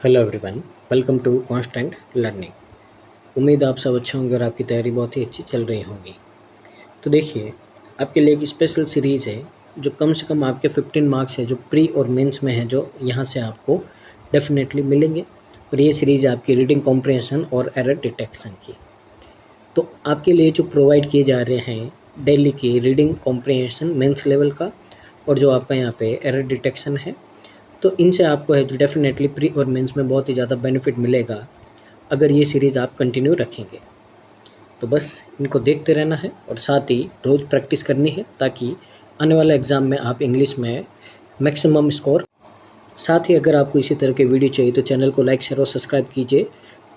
Hello everyone, welcome to constant learning. उम्मीद आप सब अच्छे होंगे और आपकी तैयारी बहुत ही अच्छी चल रही होगी। तो देखिए, आपके लिए एक स्पेशल सीरीज़ है जो कम से कम आपके 15 मार्क्स है जो प्री और मेंस में है, जो यहाँ से आपको डेफिनेटली मिलेंगे। और ये सीरीज़ है आपकी रीडिंग कॉम्प्रिहेंशन और एरर डिटेक्शन की। तो आपके लिए जो प्रोवाइड किए जा रहे हैं डेली की रीडिंग कॉम्प्रिहेंशन मेंस लेवल का, और जो आपका यहाँ पे एरर डिटेक्शन है, तो इनसे आपको है जो डेफिनेटली प्री और मेंस में बहुत ही ज़्यादा बेनिफिट मिलेगा अगर ये सीरीज़ आप कंटिन्यू रखेंगे। तो बस इनको देखते रहना है और साथ ही रोज़ प्रैक्टिस करनी है, ताकि आने वाले एग्ज़ाम में आप इंग्लिश में मैक्सिमम स्कोर। साथ ही अगर आपको इसी तरह के वीडियो चाहिए तो चैनल को लाइक शेयर और सब्सक्राइब कीजिए,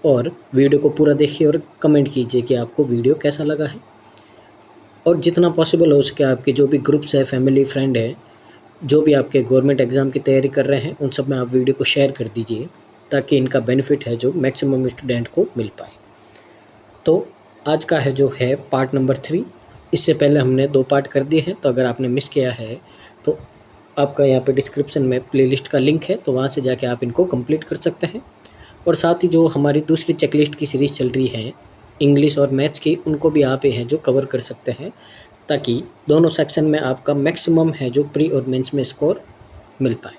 और वीडियो को पूरा देखिए और कमेंट कीजिए कि आपको वीडियो कैसा लगा है। और जितना पॉसिबल हो सके आपके जो भी ग्रुप्स है, फैमिली, फ्रेंड है, जो भी आपके गवर्नमेंट एग्ज़ाम की तैयारी कर रहे हैं, उन सब में आप वीडियो को शेयर कर दीजिए, ताकि इनका बेनिफिट है जो मैक्सिमम स्टूडेंट को मिल पाए। तो आज का है जो है पार्ट नंबर 3। इससे पहले हमने 2 पार्ट कर दिए हैं, तो अगर आपने मिस किया है तो आपका यहाँ पे डिस्क्रिप्शन में प्लेलिस्ट का लिंक है, तो वहाँ से जाके आप इनको कंप्लीट कर सकते हैं। और साथ ही जो हमारी दूसरी चेकलिस्ट की सीरीज़ चल रही है इंग्लिश और मैथ्स की, उनको भी आप हैं जो कवर कर सकते हैं, ताकि दोनों सेक्शन में आपका मैक्सिमम है जो प्री और मेंस में स्कोर मिल पाए।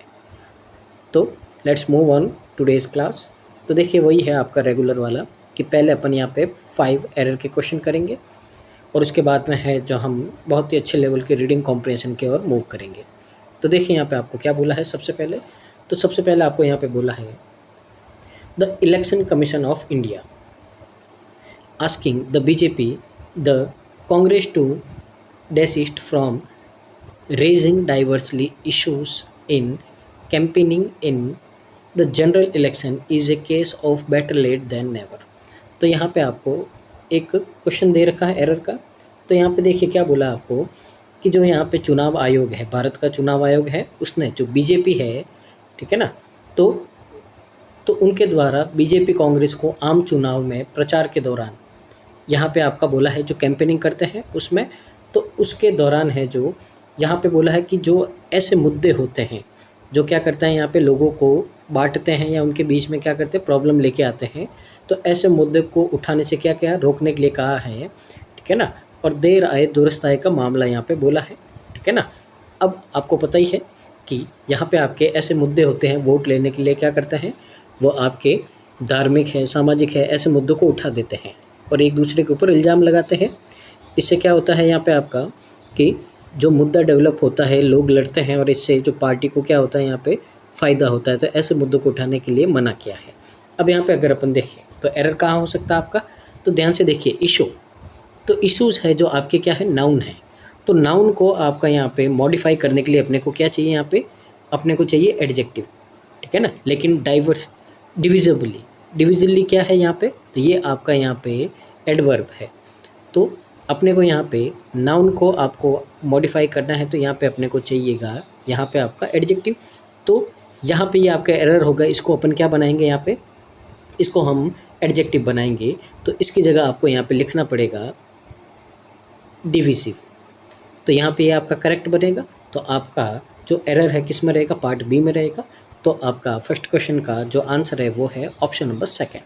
तो let's move on today's class. तो देखिए, वही है आपका रेगुलर वाला कि पहले अपन यहाँ पे 5 एरर के क्वेश्चन करेंगे, और उसके बाद में है जो हम बहुत ही अच्छे लेवल के रीडिंग कॉम्प्रिहेंशन की ओर मूव करेंगे। तो देखिए यहाँ पे आपको क्या बोला है। सबसे पहले आपको यहाँ पे बोला है the election commission of India asking the BJP, the Congress to desist from raising diversely issues in campaigning in the general election is a case of better late than never। तो यहाँ पे आपको एक क्वेश्चन दे रखा है error का। तो यहाँ पे देखिए क्या बोला आपको कि जो यहाँ पे चुनाव आयोग है, भारत का चुनाव आयोग है, उसने जो बीजेपी है, ठीक है ना, तो उनके द्वारा बीजेपी कांग्रेस को आम चुनाव में प्रचार के दौरान यहाँ पे आपका बोला है जो कैंपेनिंग करते हैं उसमें, तो उसके दौरान है जो यहाँ पे बोला है कि जो ऐसे मुद्दे होते हैं जो क्या करते हैं, यहाँ पे लोगों को बांटते हैं या उनके बीच में क्या करते हैं, प्रॉब्लम लेके आते हैं। तो ऐसे मुद्दे को उठाने से क्या क्या रोकने के लिए कहा है, ठीक है ना। और देर आए दुरुस्त आए का मामला यहाँ पे बोला है, ठीक है ना। अब आपको पता ही है कि यहाँ पे आपके ऐसे मुद्दे होते हैं, वोट लेने के लिए क्या करते हैं, वो आपके धार्मिक है, सामाजिक है, ऐसे मुद्दों को उठा देते हैं और एक दूसरे के ऊपर इल्ज़ाम लगाते हैं। इससे क्या होता है यहाँ पे आपका कि जो मुद्दा डेवलप होता है, लोग लड़ते हैं, और इससे जो पार्टी को क्या होता है यहाँ पे फ़ायदा होता है। तो ऐसे मुद्दों को उठाने के लिए मना किया है। अब यहाँ पे अगर अपन देखें तो एरर कहाँ हो सकता है आपका, तो ध्यान से देखिए इशू। तो इशूज़ है जो आपके क्या है, नाउन है। तो नाउन को आपका यहाँ पे मॉडिफाई करने के लिए अपने को क्या चाहिए, यहाँ पे अपने को चाहिए एडजेक्टिव, ठीक है ना। लेकिन डिविजिबली क्या है यहाँ पे, तो ये आपका यहाँ पे एडवर्ब है। तो अपने को यहाँ पे नाउन को आपको मॉडिफाई करना है, तो यहाँ पे अपने को चाहिएगा यहाँ पे आपका एडजेक्टिव। तो यहाँ पे ये आपका एरर होगा, इसको अपन क्या बनाएंगे, यहाँ पे इसको हम एडजेक्टिव बनाएंगे। तो इसकी जगह आपको यहाँ पे लिखना पड़ेगा डिविसिव। तो यहाँ पे ये आपका करेक्ट बनेगा। तो आपका जो एरर है किस में रहेगा, पार्ट बी में रहेगा। तो आपका फर्स्ट क्वेश्चन का जो आंसर है वो है ऑप्शन नंबर 2।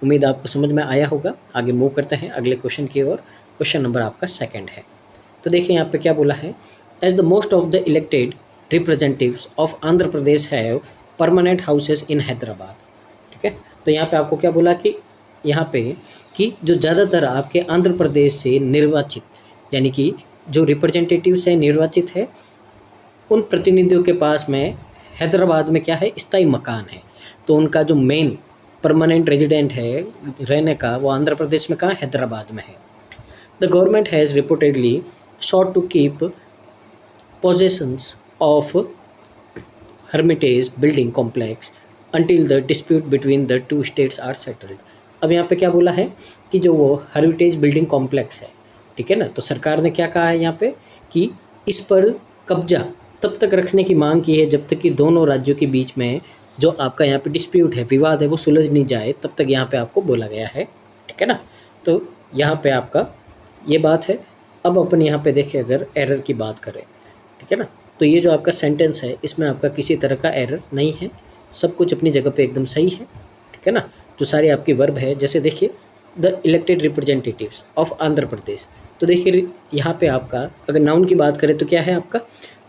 उम्मीद आपको समझ में आया होगा। आगे मूव करते हैं अगले क्वेश्चन की ओर। क्वेश्चन नंबर आपका 2 है। तो देखिए यहाँ पे क्या बोला है, as the most of the elected representatives of Andhra Pradesh have permanent houses in Hyderabad, ठीक है। तो यहाँ पे आपको क्या बोला कि यहाँ पे कि जो ज़्यादातर आपके आंध्र प्रदेश से निर्वाचित, यानी कि जो रिप्रेजेंटेटिव्स हैं, निर्वाचित है, उन प्रतिनिधियों के पास में हैदराबाद में क्या है, स्थायी मकान है। तो उनका जो मेन परमानेंट रेजिडेंट है रहने का, वो आंध्र प्रदेश में कहाँ, हैदराबाद में है। The government has reportedly sought to keep possessions of hermitage building complex until the dispute between the two states are settled। अब यहाँ पे क्या बोला है कि जो वो हेरिटेज बिल्डिंग कॉम्प्लेक्स है, ठीक है ना, तो सरकार ने क्या कहा है यहाँ पे कि इस पर कब्जा तब तक रखने की मांग की है जब तक कि दोनों राज्यों के बीच में जो आपका यहाँ पे डिस्प्यूट है, विवाद है, वो सुलझ नहीं जाए, तब तक यहाँ पे आपको बोला गया है, ठीक है ना। तो यहाँ पे आपका ये बात है। अब अपन यहाँ पे देखें अगर एरर की बात करें, ठीक है ना, तो ये जो आपका सेंटेंस है इसमें आपका किसी तरह का एरर नहीं है। सब कुछ अपनी जगह पे एकदम सही है, ठीक है ना। जो सारे आपके वर्ब है, जैसे देखिए the elected representatives of Andhra Pradesh, तो देखिए यहाँ पे आपका अगर नाउन की बात करें तो क्या है आपका,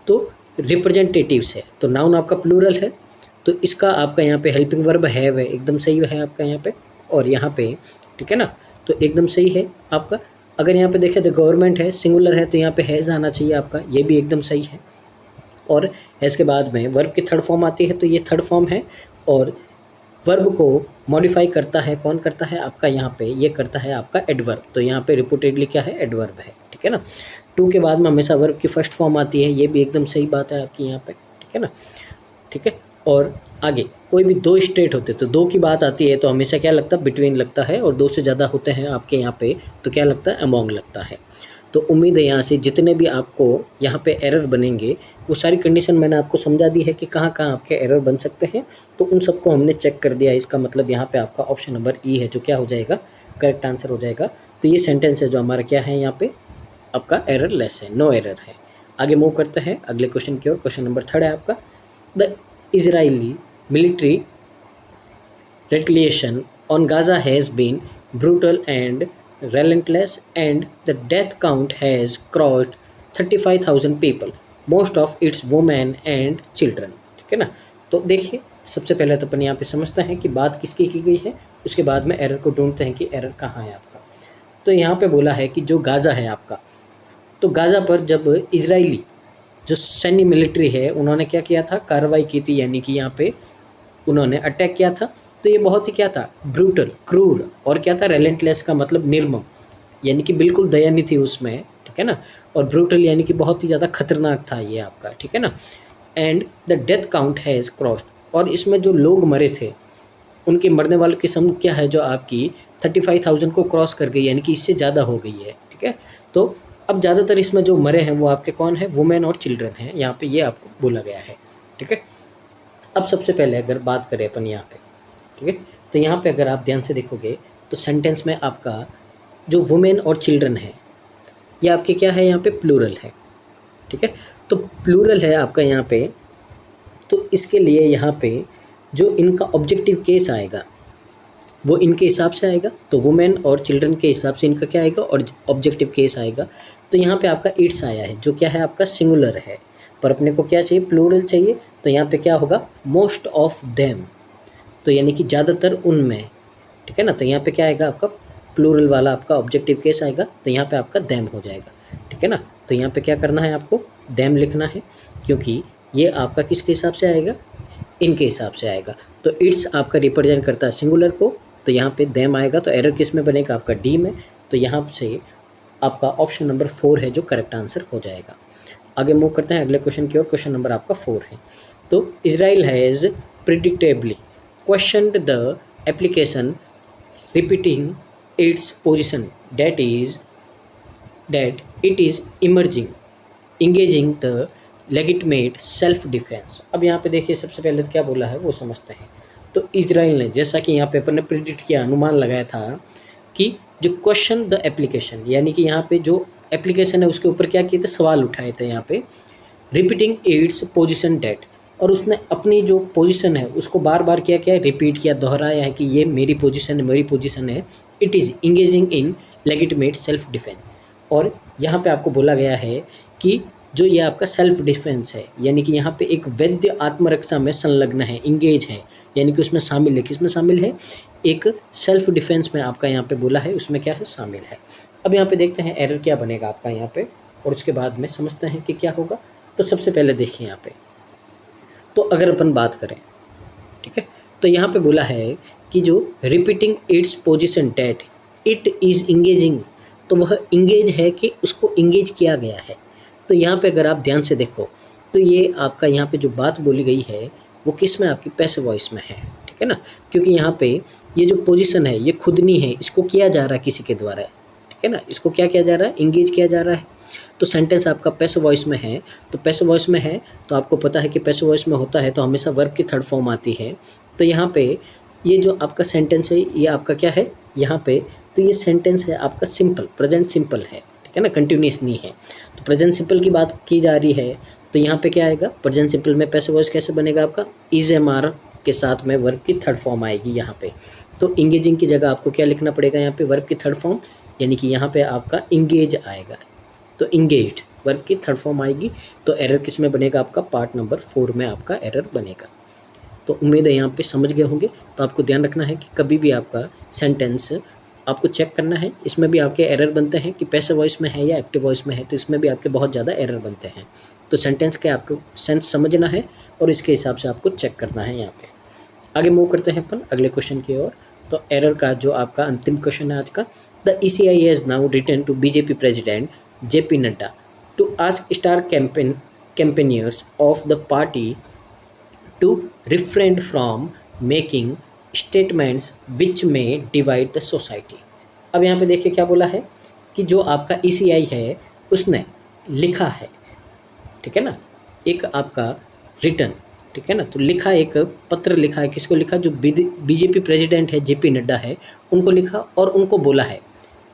तो रिप्रेजेंटेटिव्स है, तो नाउन आपका प्लूरल है, तो इसका आपका यहाँ पे हेल्पिंग वर्ब हैव है, एकदम सही है आपका यहाँ पे, और यहाँ पे ठीक है ना, तो एकदम सही है आपका। अगर यहाँ पे देखें द गवर्नमेंट है, सिंगुलर है, तो यहाँ पे हैज़ आना चाहिए आपका, ये भी एकदम सही है। और हैज़ के बाद में वर्ब की थर्ड फॉर्म आती है, तो ये थर्ड फॉर्म है, और वर्ब को मॉडिफाई करता है, कौन करता है आपका यहाँ पे, ये करता है आपका एडवर्ब, तो यहाँ पे रिपोर्टेडली क्या है, एडवर्ब है, ठीक है ना। टू के बाद में हमेशा वर्ब की फर्स्ट फॉर्म आती है, ये भी एकदम सही बात है आपकी यहाँ पे, ठीक है ना, ठीक है। और आगे कोई भी दो स्टेट होते तो दो की बात आती है तो हमेशा क्या लगता है, बिटवीन लगता है, और दो से ज़्यादा होते हैं आपके यहाँ पे तो क्या लगता है, अमोंग लगता है। तो उम्मीद है यहाँ से जितने भी आपको यहाँ पे एरर बनेंगे वो सारी कंडीशन मैंने आपको समझा दी है कि कहाँ कहाँ आपके एरर बन सकते हैं, तो उन सबको हमने चेक कर दिया। इसका मतलब यहाँ पे आपका ऑप्शन नंबर ई है जो क्या हो जाएगा, करेक्ट आंसर हो जाएगा। तो ये सेंटेंस है जो हमारा क्या है यहाँ पे आपका एरर लेस है, नो एरर है। आगे मूव करते हैं अगले क्वेश्चन की ओर। क्वेश्चन नंबर 3 है आपका, the Israeli military retaliation on Gaza has been brutal and relentless, and the death count has crossed 35,000 people, most of its women and children, ठीक है ना। तो देखिए सबसे पहले तो अपन यहाँ पे समझते हैं कि बात किसकी की गई है, उसके बाद में एरर को ढूंढते हैं कि एरर कहाँ है आपका। तो यहाँ पे बोला है कि जो गाज़ा है आपका, तो गाज़ा पर जब इजरायली जो सैन्य मिलिट्री है उन्होंने क्या किया था, कार्रवाई की थी, यानी कि यहाँ पे उन्होंने अटैक किया था। तो ये बहुत ही क्या था, ब्रूटल, क्रूर, और क्या था, रेलेंटलेस का मतलब निर्मम, यानी कि बिल्कुल दया नहीं थी उसमें, ठीक है ना। और ब्रूटल यानी कि बहुत ही ज़्यादा खतरनाक था ये आपका, ठीक है ना। And the death count has crossed, और इसमें जो लोग मरे थे उनके मरने वालों की संख्या है जो आपकी 35,000 को क्रॉस कर गई, यानी कि इससे ज़्यादा हो गई है, ठीक है। तो अब ज़्यादातर इसमें जो मरे हैं वो आपके कौन है, वुमेन और चिल्ड्रन हैं, यहाँ पे ये आपको बोला गया है, ठीक है। अब सबसे पहले अगर बात करें अपन यहाँ पे, ठीक है, तो यहाँ पे अगर आप ध्यान से देखोगे तो सेंटेंस में आपका जो वुमेन और चिल्ड्रन है ये आपके क्या है, यहाँ पे प्लूरल है, ठीक है। तो प्लूरल है आपका यहाँ पे, तो इसके लिए यहाँ पे जो इनका ऑब्जेक्टिव केस आएगा वो इनके हिसाब से आएगा, तो वुमेन और चिल्ड्रन के हिसाब से इनका क्या आएगा, और ऑब्जेक्टिव केस आएगा। तो यहाँ पे आपका इट्स आया है जो क्या है आपका सिंगुलर है, पर अपने को क्या चाहिए, प्लूरल चाहिए, तो यहाँ पे क्या होगा, मोस्ट ऑफ देम, तो यानी कि ज़्यादातर उनमें, ठीक है ना। तो यहाँ पे क्या आएगा आपका प्लूरल वाला आपका ऑब्जेक्टिव केस आएगा, तो यहाँ पे आपका देम हो जाएगा, ठीक है ना। तो यहाँ पे क्या करना है आपको, देम लिखना है, क्योंकि ये आपका किसके हिसाब से आएगा, इनके हिसाब से आएगा। तो इट्स आपका रिप्रेजेंट करता है सिंगुलर को, तो यहाँ पे देम आएगा, तो एरर किस में बनेगा आपका, डी में। तो यहाँ से आपका ऑप्शन नंबर 4 है जो करेक्ट आंसर हो जाएगा। आगे मूव करते हैं अगले क्वेश्चन की ओर। क्वेश्चन नंबर आपका 4 है, तो Israel has predictably questioned the application, repeating its position that it is engaging the legitimate self defense। अब यहाँ पे देखिए सबसे पहले तो क्या बोला है वो समझते हैं। तो इजराइल ने, जैसा कि यहाँ पे अपन ने प्रिडिक्ट किया, अनुमान लगाया था कि जो क्वेश्चन द एप्लीकेशन, यानी कि यहाँ पे जो एप्लीकेशन है उसके ऊपर क्या किए थे, सवाल उठाए थे यहाँ पे, रिपीटिंग इट्स पोजिशन डेट, और उसने अपनी जो पोजीशन है उसको बार बार क्या किया, रिपीट किया, दोहराया है कि ये मेरी पोजीशन है, मेरी पोजीशन है। It is engaging in legitimate self defence, और यहाँ पे आपको बोला गया है कि जो ये आपका सेल्फ डिफेंस है, यानी कि यहाँ पे एक वैद्य आत्मरक्षा में संलग्न है, इंगेज है, यानी कि उसमें शामिल है, किसमें शामिल है, एक सेल्फ डिफेंस में आपका यहाँ पे बोला है, उसमें क्या है, शामिल है। अब यहाँ पे देखते हैं एरर क्या बनेगा आपका यहाँ पे, और उसके बाद में समझते हैं कि क्या होगा। तो सबसे पहले देखिए यहाँ पे, तो अगर अपन बात करें, ठीक है, तो यहाँ पे बोला है कि जो repeating its position that it is engaging, तो वह इंगेज है कि उसको इंगेज किया गया है। तो यहाँ पे अगर आप ध्यान से देखो तो ये आपका यहाँ पे जो बात बोली गई है वो किस में, आपकी पैसिव वॉइस में है, ठीक है ना, क्योंकि यहाँ पे ये जो पोजीशन है ये खुद नहीं है, इसको किया जा रहा है किसी के द्वारा, ठीक है ना, इसको क्या किया जा रहा है, इंगेज किया जा रहा है। तो सेंटेंस आपका पैसिव वॉइस में है, तो पैसिव वॉइस में है तो आपको पता है कि पैसिव वॉइस में होता है तो हमेशा वर्ब की थर्ड फॉर्म आती है। तो यहाँ पे ये जो आपका सेंटेंस है ये आपका क्या है यहाँ पे, तो ये सेंटेंस है आपका सिंपल, प्रेजेंट सिंपल है, ठीक है ना, कंटिन्यूस नहीं है। तो प्रेजेंट सिंपल की बात की जा रही है, तो यहाँ पे क्या आएगा, प्रेजेंट सिंपल में पैसिव वॉइस कैसे बनेगा आपका, इज एम आर के साथ में वर्ब की थर्ड फॉर्म आएगी यहाँ पे। तो इंगेजिंग की जगह आपको क्या लिखना पड़ेगा यहाँ पे, वर्ब की थर्ड फॉर्म, यानी कि यहाँ पे आपका इंगेज आएगा। तो इंगेज्ड वर्ब की थर्ड फॉर्म आएगी। तो एरर किस में बनेगा आपका, पार्ट नंबर 4 में आपका एरर बनेगा। तो उम्मीद है यहाँ पे समझ गए होंगे। तो आपको ध्यान रखना है कि कभी भी आपका सेंटेंस आपको चेक करना है, इसमें भी आपके एरर बनते हैं कि पैसिव वॉइस में है या एक्टिव वॉइस में है, तो इसमें भी आपके बहुत ज़्यादा एरर बनते हैं। तो सेंटेंस के आपको सेंस समझना है और इसके हिसाब से आपको चेक करना है। यहाँ पे आगे मूव करते हैं अपन अगले क्वेश्चन की ओर। तो एरर का जो आपका अंतिम क्वेश्चन है आज का, the ECI has now written to BJP president JP Nadda to ask star campaigners of the party to refrain from making statements which may divide the society। अब यहाँ पे देखिए क्या बोला है कि जो आपका ECI है उसने लिखा है, ठीक है ना, एक आपका रिटर्न, ठीक है ना, तो लिखा, एक पत्र लिखा है। किसको लिखा, जो BJP प्रेसिडेंट है JP नड्डा है उनको लिखा, और उनको बोला है,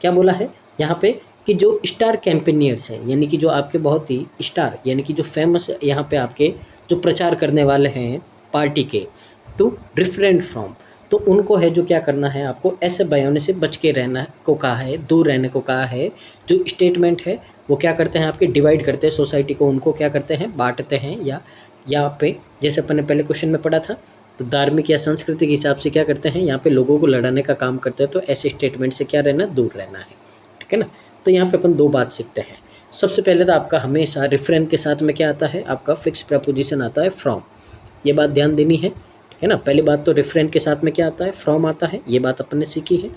क्या बोला है यहाँ पे कि जो स्टार कैंपेनियर्स हैं, यानी कि जो आपके बहुत ही स्टार, यानी कि जो फेमस यहाँ पे आपके जो प्रचार करने वाले हैं पार्टी के, टू रिफ्रेन फ्रॉम, तो उनको है जो क्या करना है, आपको ऐसे बयानों से बच के रहना को कहा है, दूर रहने को कहा है। जो स्टेटमेंट है वो क्या करते हैं, आपके डिवाइड करते हैं सोसाइटी को, उनको क्या करते हैं, बांटते हैं। या यहाँ पे जैसे अपन ने पहले क्वेश्चन में पढ़ा था, तो धार्मिक या सांस्कृतिक हिसाब से क्या करते हैं, यहाँ पे लोगों को लड़ाने का काम करते हैं। तो ऐसे स्टेटमेंट से क्या रहना, दूर रहना है, ठीक है ना। तो यहाँ पे अपन दो बात सीखते हैं। सबसे पहले तो आपका हमेशा रिफ्रेन के साथ में क्या आता है, आपका फिक्स प्रपोजिशन आता है, फ्रॉम। ये बात ध्यान देनी है, ठीक है ना। पहली बात तो रिफ्रेन के साथ में क्या आता है, फ्रॉम आता है, ये बात अपन ने सीखी है।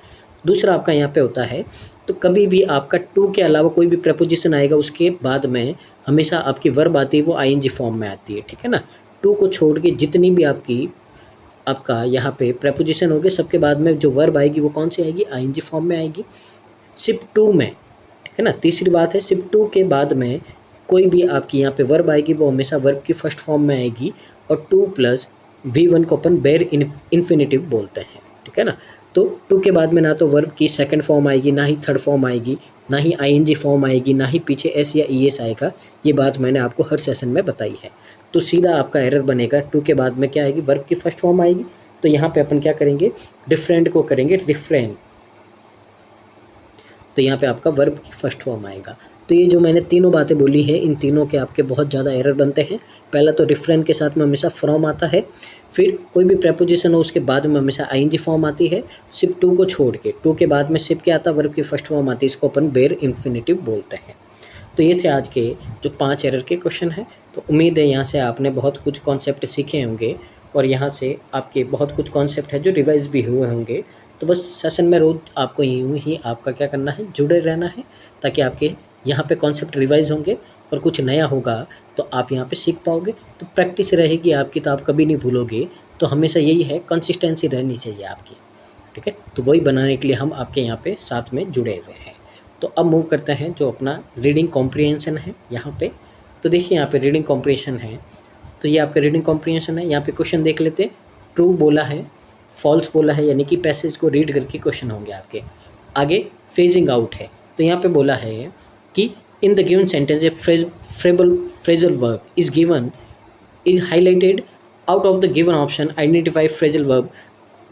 दूसरा आपका यहाँ पे होता है, तो कभी भी आपका टू के अलावा कोई भी प्रपोजिशन आएगा उसके बाद में हमेशा आपकी वर्ब आती है, वो ING फॉर्म में आती है, ठीक है ना। टू को छोड़ के जितनी भी आपका यहाँ पे प्रपोजिशन होगी, सबके बाद में जो वर्ब आएगी वो कौन सी आएगी, ING फॉर्म में आएगी, सिर्फ टू में, ठीक है ना। तीसरी बात है, सिर्फ टू के बाद में कोई भी आपकी यहाँ पे वर्ब आएगी वो हमेशा वर्ब की फर्स्ट फॉर्म में आएगी, और 2 + V1 को अपन बेयर इन्फिनेटिव बोलते हैं, ठीक है ना। तो टू के बाद में ना तो वर्ब की सेकंड फॉर्म आएगी, ना ही थर्ड फॉर्म आएगी, ना ही ING फॉर्म आएगी, ना ही पीछे S या ES आएगा। ये बात मैंने आपको हर सेशन में बताई है। तो सीधा आपका एरर बनेगा, टू के बाद में क्या आएगी, वर्ब की फर्स्ट फॉर्म आएगी। तो यहाँ पे अपन क्या करेंगे, डिफरेंट को करेंगे रिफ्रेन, तो यहाँ पे आपका वर्ब की फर्स्ट फॉर्म आएगा। तो ये जो मैंने तीनों बातें बोली है, इन तीनों के आपके बहुत ज़्यादा एरर बनते हैं। पहला तो रिफ्रेन के साथ में हमेशा फ्रॉम आता है, फिर कोई भी प्रपोजिशन हो उसके बाद में हमेशा ING फॉर्म आती है, सिर्फ टू को छोड़ के। टू के बाद में सिर्फ क्या आता है, वर्ब की फर्स्ट फॉर्म आती है, इसको अपन बेयर इन्फिनेटिव बोलते हैं। तो ये थे आज के जो 5 एरर के क्वेश्चन हैं। तो उम्मीद है यहाँ से आपने बहुत कुछ कॉन्सेप्ट सीखे होंगे, और यहाँ से आपके बहुत कुछ कॉन्सेप्ट है जो रिवाइज भी हुए होंगे। तो बस सेशन में रोज़ आपको यूँ ही आपका क्या करना है, जुड़े रहना है, ताकि आपके यहाँ पे कॉन्सेप्ट रिवाइज होंगे और कुछ नया होगा तो आप यहाँ पे सीख पाओगे। तो प्रैक्टिस रहेगी आपकी, तो आप कभी नहीं भूलोगे। तो हमेशा यही है, कंसिस्टेंसी रहनी चाहिए आपकी, ठीक है। तो वही बनाने के लिए हम आपके यहाँ पे साथ में जुड़े हुए हैं। तो अब मूव करते हैं जो अपना रीडिंग कॉम्प्रिहेंशन है यहाँ पे। तो देखिए यहाँ पे रीडिंग कॉम्प्रिहेंशन है, तो ये आपका रीडिंग कॉम्प्रिहेंशन है। यहाँ पे क्वेश्चन देख लेते हैं, ट्रू बोला है, फॉल्स बोला है, यानी कि पैसेज को रीड करके क्वेश्चन होंगे आपके। आगे फेजिंग आउट है, तो यहाँ पे बोला है कि in the given sentence a phrasal verb is given is highlighted out of the given option, identify phrasal verb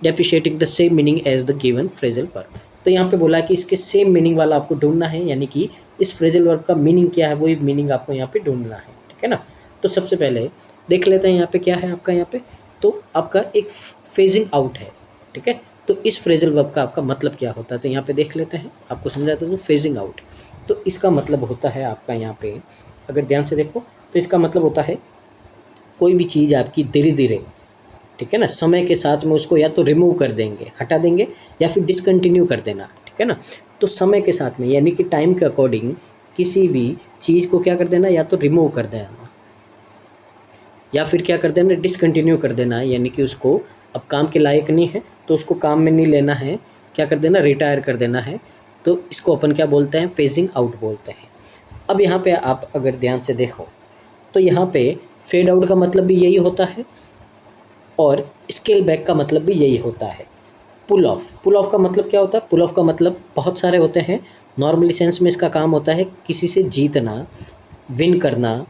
depreciating the same meaning as the given phrasal verb. तो यहाँ पे बोला कि इसके सेम मीनिंग वाला आपको ढूंढना है, यानी कि इस फ्रेजल वर्ब का मीनिंग क्या है, वही मीनिंग आपको यहाँ पे ढूंढना है, ठीक है ना। तो सबसे पहले देख लेते हैं यहाँ पे क्या है आपका, यहाँ पे तो आपका एक फेजिंग आउट है, ठीक है। तो इस फ्रेजल वर्ब का आपका मतलब क्या होता है, तो यहाँ पे देख लेते हैं, आपको समझाता हूँ। फेजिंग आउट, तो इसका मतलब होता है आपका यहाँ पे, अगर ध्यान से देखो तो इसका मतलब होता है कोई भी चीज़ आपकी धीरे धीरे, ठीक है ना, समय के साथ में उसको या तो रिमूव कर देंगे, हटा देंगे, या फिर डिसकंटिन्यू कर देना, ठीक है ना। तो समय के साथ में यानी कि टाइम के अकॉर्डिंग किसी भी चीज़ को क्या कर देना, या तो रिमूव कर देना, या फिर क्या कर देना, डिसकंटिन्यू कर देना, यानी कि उसको अब काम के लायक नहीं है तो उसको काम में नहीं लेना है, क्या कर देना, रिटायर कर देना है। तो इसको अपन क्या बोलते हैं, फेजिंग आउट बोलते हैं। अब यहाँ पे आप अगर ध्यान से देखो तो यहाँ पे फेड आउट का मतलब भी यही होता है, और स्केल बैक का मतलब भी यही होता है। पुल ऑफ का मतलब क्या होता है, पुल ऑफ का मतलब बहुत सारे होते हैं। नॉर्मली सेंस में इसका काम होता है किसी से जीतना, विन करना,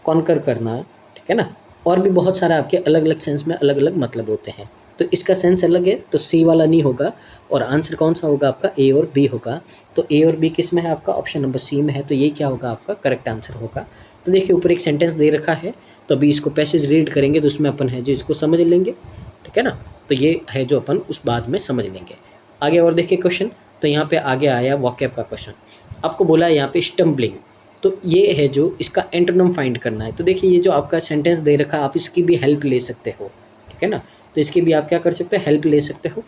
कॉन्कर करना, ठीक है ना। और भी बहुत सारे आपके अलग अलग सेंस में अलग अलग मतलब होते हैं। तो इसका सेंस अलग है, तो सी वाला नहीं होगा, और आंसर कौन सा होगा आपका, ए और बी होगा। तो ए और बी किस में है आपका, ऑप्शन नंबर सी में है, तो ये क्या होगा आपका करेक्ट आंसर होगा। तो देखिए ऊपर एक सेंटेंस दे रखा है, तो अभी इसको पैसेज रीड करेंगे तो उसमें अपन है जो इसको समझ लेंगे, ठीक है ना। तो ये है जो अपन उस बाद में समझ लेंगे। आगे और देखिए क्वेश्चन, तो यहाँ पे आगे आया वोकैब का क्वेश्चन। आपको बोला है यहाँ पे स्टम्बलिंग, तो ये है जो इसका एंटोनिम फाइंड करना है। तो देखिए ये जो आपका सेंटेंस दे रखा है, आप इसकी भी हेल्प ले सकते हो, ठीक है ना। तो इसकी भी आप क्या कर सकते हो, हेल्प ले सकते हो।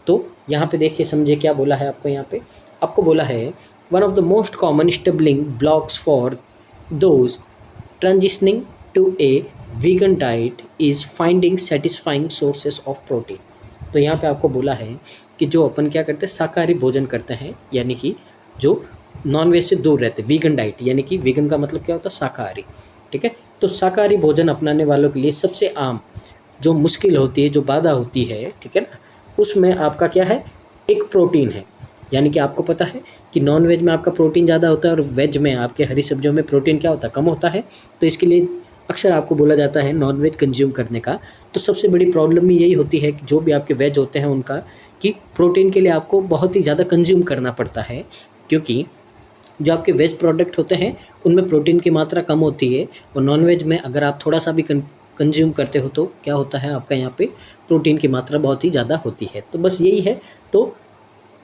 तो यहाँ पे देखिए समझिए क्या बोला है आपको, यहाँ पे आपको बोला है one of the most common stumbling blocks for those transitioning to a vegan diet is finding satisfying sources of protein. तो यहाँ पे आपको बोला है कि जो अपन क्या करते हैं, शाकाहारी भोजन करते हैं, यानी कि जो नॉनवेज से दूर रहते हैं, वीगन डाइट, यानी कि वीगन का मतलब क्या होता है, शाकाहारी, ठीक है। तो शाकाहारी भोजन अपनाने वालों के लिए सबसे आम जो मुश्किल होती है, जो बाधा होती है, ठीक है ना, उसमें आपका क्या है, एक प्रोटीन है। यानी कि आपको पता है कि नॉन वेज में आपका प्रोटीन ज़्यादा होता है और वेज में आपके हरी सब्जियों में प्रोटीन क्या होता है, कम होता है। तो इसके लिए अक्सर आपको बोला जाता है नॉन वेज कंज्यूम करने का। तो सबसे बड़ी प्रॉब्लम ही यही होती है कि जो भी आपके वेज होते हैं उनका, कि प्रोटीन के लिए आपको बहुत ही ज़्यादा कंज्यूम करना पड़ता है, क्योंकि जो आपके वेज प्रोडक्ट होते हैं उनमें प्रोटीन की मात्रा कम होती है, और नॉन वेज में अगर आप थोड़ा सा भी कंज्यूम करते हो तो क्या होता है आपका यहाँ पे प्रोटीन की मात्रा बहुत ही ज़्यादा होती है। तो बस यही है, तो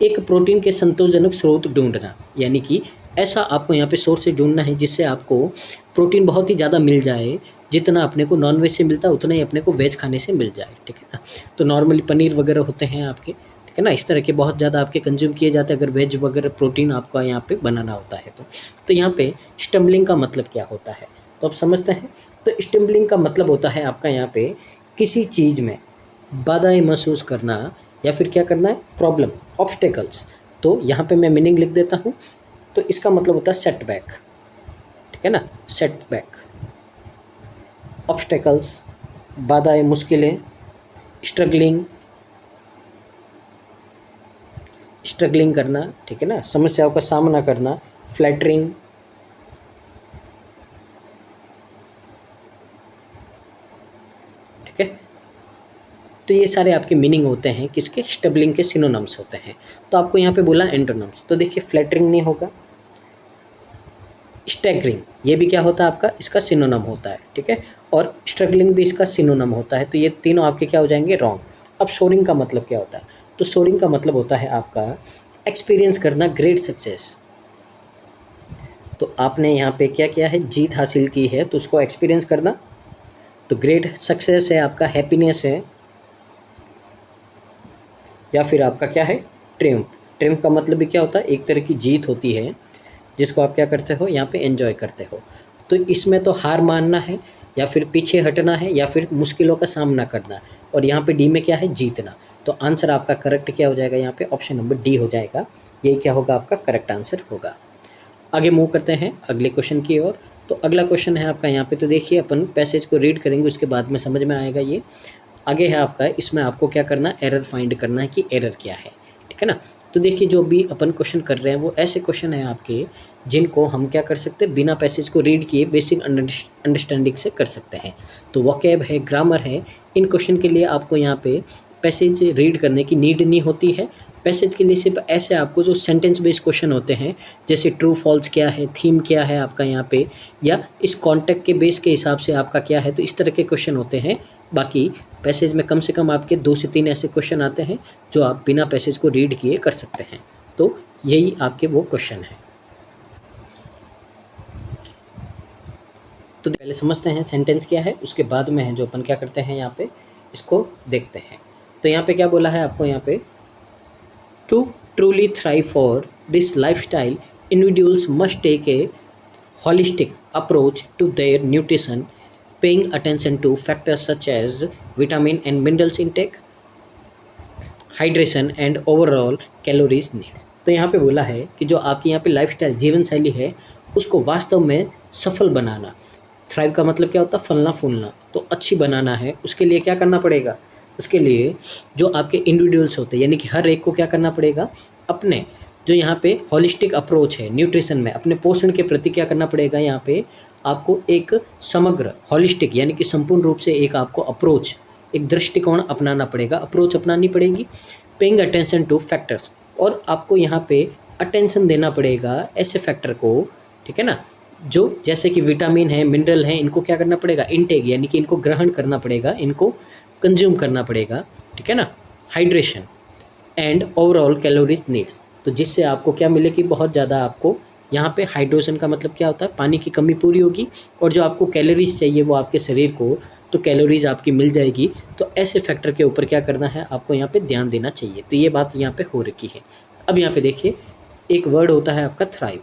एक प्रोटीन के संतोषजनक स्रोत ढूंढना, यानी कि ऐसा आपको यहाँ पे सोर्स से ढूंढना है जिससे आपको प्रोटीन बहुत ही ज़्यादा मिल जाए, जितना अपने को नॉन वेज से मिलता है उतना ही अपने को वेज खाने से मिल जाए, ठीक है ना। तो नॉर्मली पनीर वगैरह होते हैं आपके, ठीक है ना, इस तरह के बहुत ज़्यादा आपके कंज्यूम किए जाते हैं अगर वेज वगैरह प्रोटीन आपका यहाँ पे बनाना होता है। तो यहाँ पे स्टम्बलिंग का मतलब क्या होता है, तो आप समझते हैं। तो स्टम्बलिंग का मतलब होता है आपका यहाँ पे किसी चीज़ में बाधाएं महसूस करना, या फिर क्या करना है, प्रॉब्लम, ऑब्स्टेकल्स। तो यहाँ पे मैं मीनिंग लिख देता हूँ। तो इसका मतलब होता है सेटबैक, ठीक है ना, सेटबैक, ऑब्स्टेकल्स, बाधाएं, मुश्किलें, स्ट्रगलिंग करना, ठीक है ना, समस्याओं का सामना करना, फ्लैटरिंग, ठीक है। तो ये सारे आपके मीनिंग होते हैं किसके, स्टम्बलिंग के सिनोनिम्स होते हैं। तो आपको यहाँ पे बोला एंटोनिम्स, तो देखिए फ्लैटरिंग नहीं होगा, स्टैगरिंग ये भी क्या होता है आपका, इसका सिनोनिम होता है, ठीक है, और स्ट्रगलिंग भी इसका सिनोनिम होता है। तो ये तीनों आपके क्या हो जाएंगे, रॉन्ग। अब सोरिंग का मतलब क्या होता है, तो सोरिंग का मतलब होता है आपका एक्सपीरियंस करना ग्रेट सक्सेस। तो आपने यहाँ पे क्या किया है, जीत हासिल की है, तो उसको एक्सपीरियंस करना, तो ग्रेट सक्सेस है आपका, हैप्पीनेस है, या फिर आपका क्या है, ट्रिम्फ। ट्रिम्फ का मतलब भी क्या होता है, एक तरह की जीत होती है जिसको आप क्या करते हो, यहाँ पे एंजॉय करते हो। तो इसमें तो हार मानना है, या फिर पीछे हटना है, या फिर मुश्किलों का सामना करना, और यहाँ पे डी में क्या है, जीतना। तो आंसर आपका करेक्ट क्या हो जाएगा, यहाँ पे ऑप्शन नंबर डी हो जाएगा, यही क्या होगा आपका करेक्ट आंसर होगा। आगे मूव करते हैं अगले क्वेश्चन की ओर। तो अगला क्वेश्चन है आपका यहाँ पे, तो देखिए अपन पैसेज को रीड करेंगे उसके बाद में समझ में आएगा। ये आगे है आपका, इसमें आपको क्या करना है, एरर फाइंड करना है कि एरर क्या है, ठीक है ना। तो देखिए जो भी अपन क्वेश्चन कर रहे हैं वो ऐसे क्वेश्चन है आपके जिनको हम क्या कर सकते हैं, बिना पैसेज को रीड किए बेसिक अंडरस्टैंडिंग से कर सकते हैं। तो वोकैब है, ग्रामर है, इन क्वेश्चन के लिए आपको यहाँ पे पैसेज रीड करने की नीड नहीं होती है। पैसेज के लिए सिर्फ ऐसे आपको जो सेंटेंस बेस्ड क्वेश्चन होते हैं, जैसे ट्रू फॉल्स क्या है, थीम क्या है आपका यहाँ पे, या इस कॉन्टेक्ट के बेस के हिसाब से आपका क्या है, तो इस तरह के क्वेश्चन होते हैं। बाकी पैसेज में कम से कम आपके 2 से 3 ऐसे क्वेश्चन आते हैं जो आप बिना पैसेज को रीड किए कर सकते हैं। तो यही आपके वो क्वेश्चन है। तो पहले समझते हैं सेंटेंस क्या है, उसके बाद में है जो अपन क्या करते हैं, यहाँ पे इसको देखते हैं। तो यहाँ पे क्या बोला है आपको, यहाँ पे to truly thrive for this lifestyle individuals must take a holistic approach to their nutrition, paying attention to factors such as vitamin and minerals intake, hydration and overall calories needs। तो यहाँ पे बोला है कि जो आपकी यहाँ पे लाइफस्टाइल जीवन शैली है उसको वास्तव में सफल बनाना, थ्राइव का मतलब क्या होता है, फलना फूलना, तो अच्छी बनाना है। उसके लिए क्या करना पड़ेगा, उसके लिए जो आपके इंडिविजुअल्स होते हैं, यानी कि हर एक को क्या करना पड़ेगा, अपने जो यहाँ पे होलिस्टिक अप्रोच है न्यूट्रिशन में, अपने पोषण के प्रति क्या करना पड़ेगा, यहाँ पे आपको एक समग्र हॉलिस्टिक यानी कि संपूर्ण रूप से एक आपको अप्रोच, एक दृष्टिकोण अपनाना पड़ेगा, अप्रोच अपनानी पड़ेगी। पेइंग अटेंशन टू फैक्टर्स, और आपको यहाँ पे अटेंशन देना पड़ेगा ऐसे फैक्टर को, ठीक है ना, जो जैसे कि विटामिन है, मिनरल है, इनको क्या करना पड़ेगा, इनटेक यानी कि इनको ग्रहण करना पड़ेगा, इनको कंज्यूम करना पड़ेगा, ठीक है ना। Hydration and overall calories needs, तो जिससे आपको क्या मिले कि बहुत ज़्यादा आपको यहाँ पे हाइड्रेशन का मतलब क्या होता है, पानी की कमी पूरी होगी, और जो आपको कैलोरीज चाहिए वो आपके शरीर को, तो कैलोरीज आपकी मिल जाएगी। तो ऐसे फैक्टर के ऊपर क्या करना है, आपको यहाँ पे ध्यान देना चाहिए। तो ये बात यहाँ पे हो रखी है। अब यहाँ पे देखिए एक वर्ड होता है आपका थ्राइव,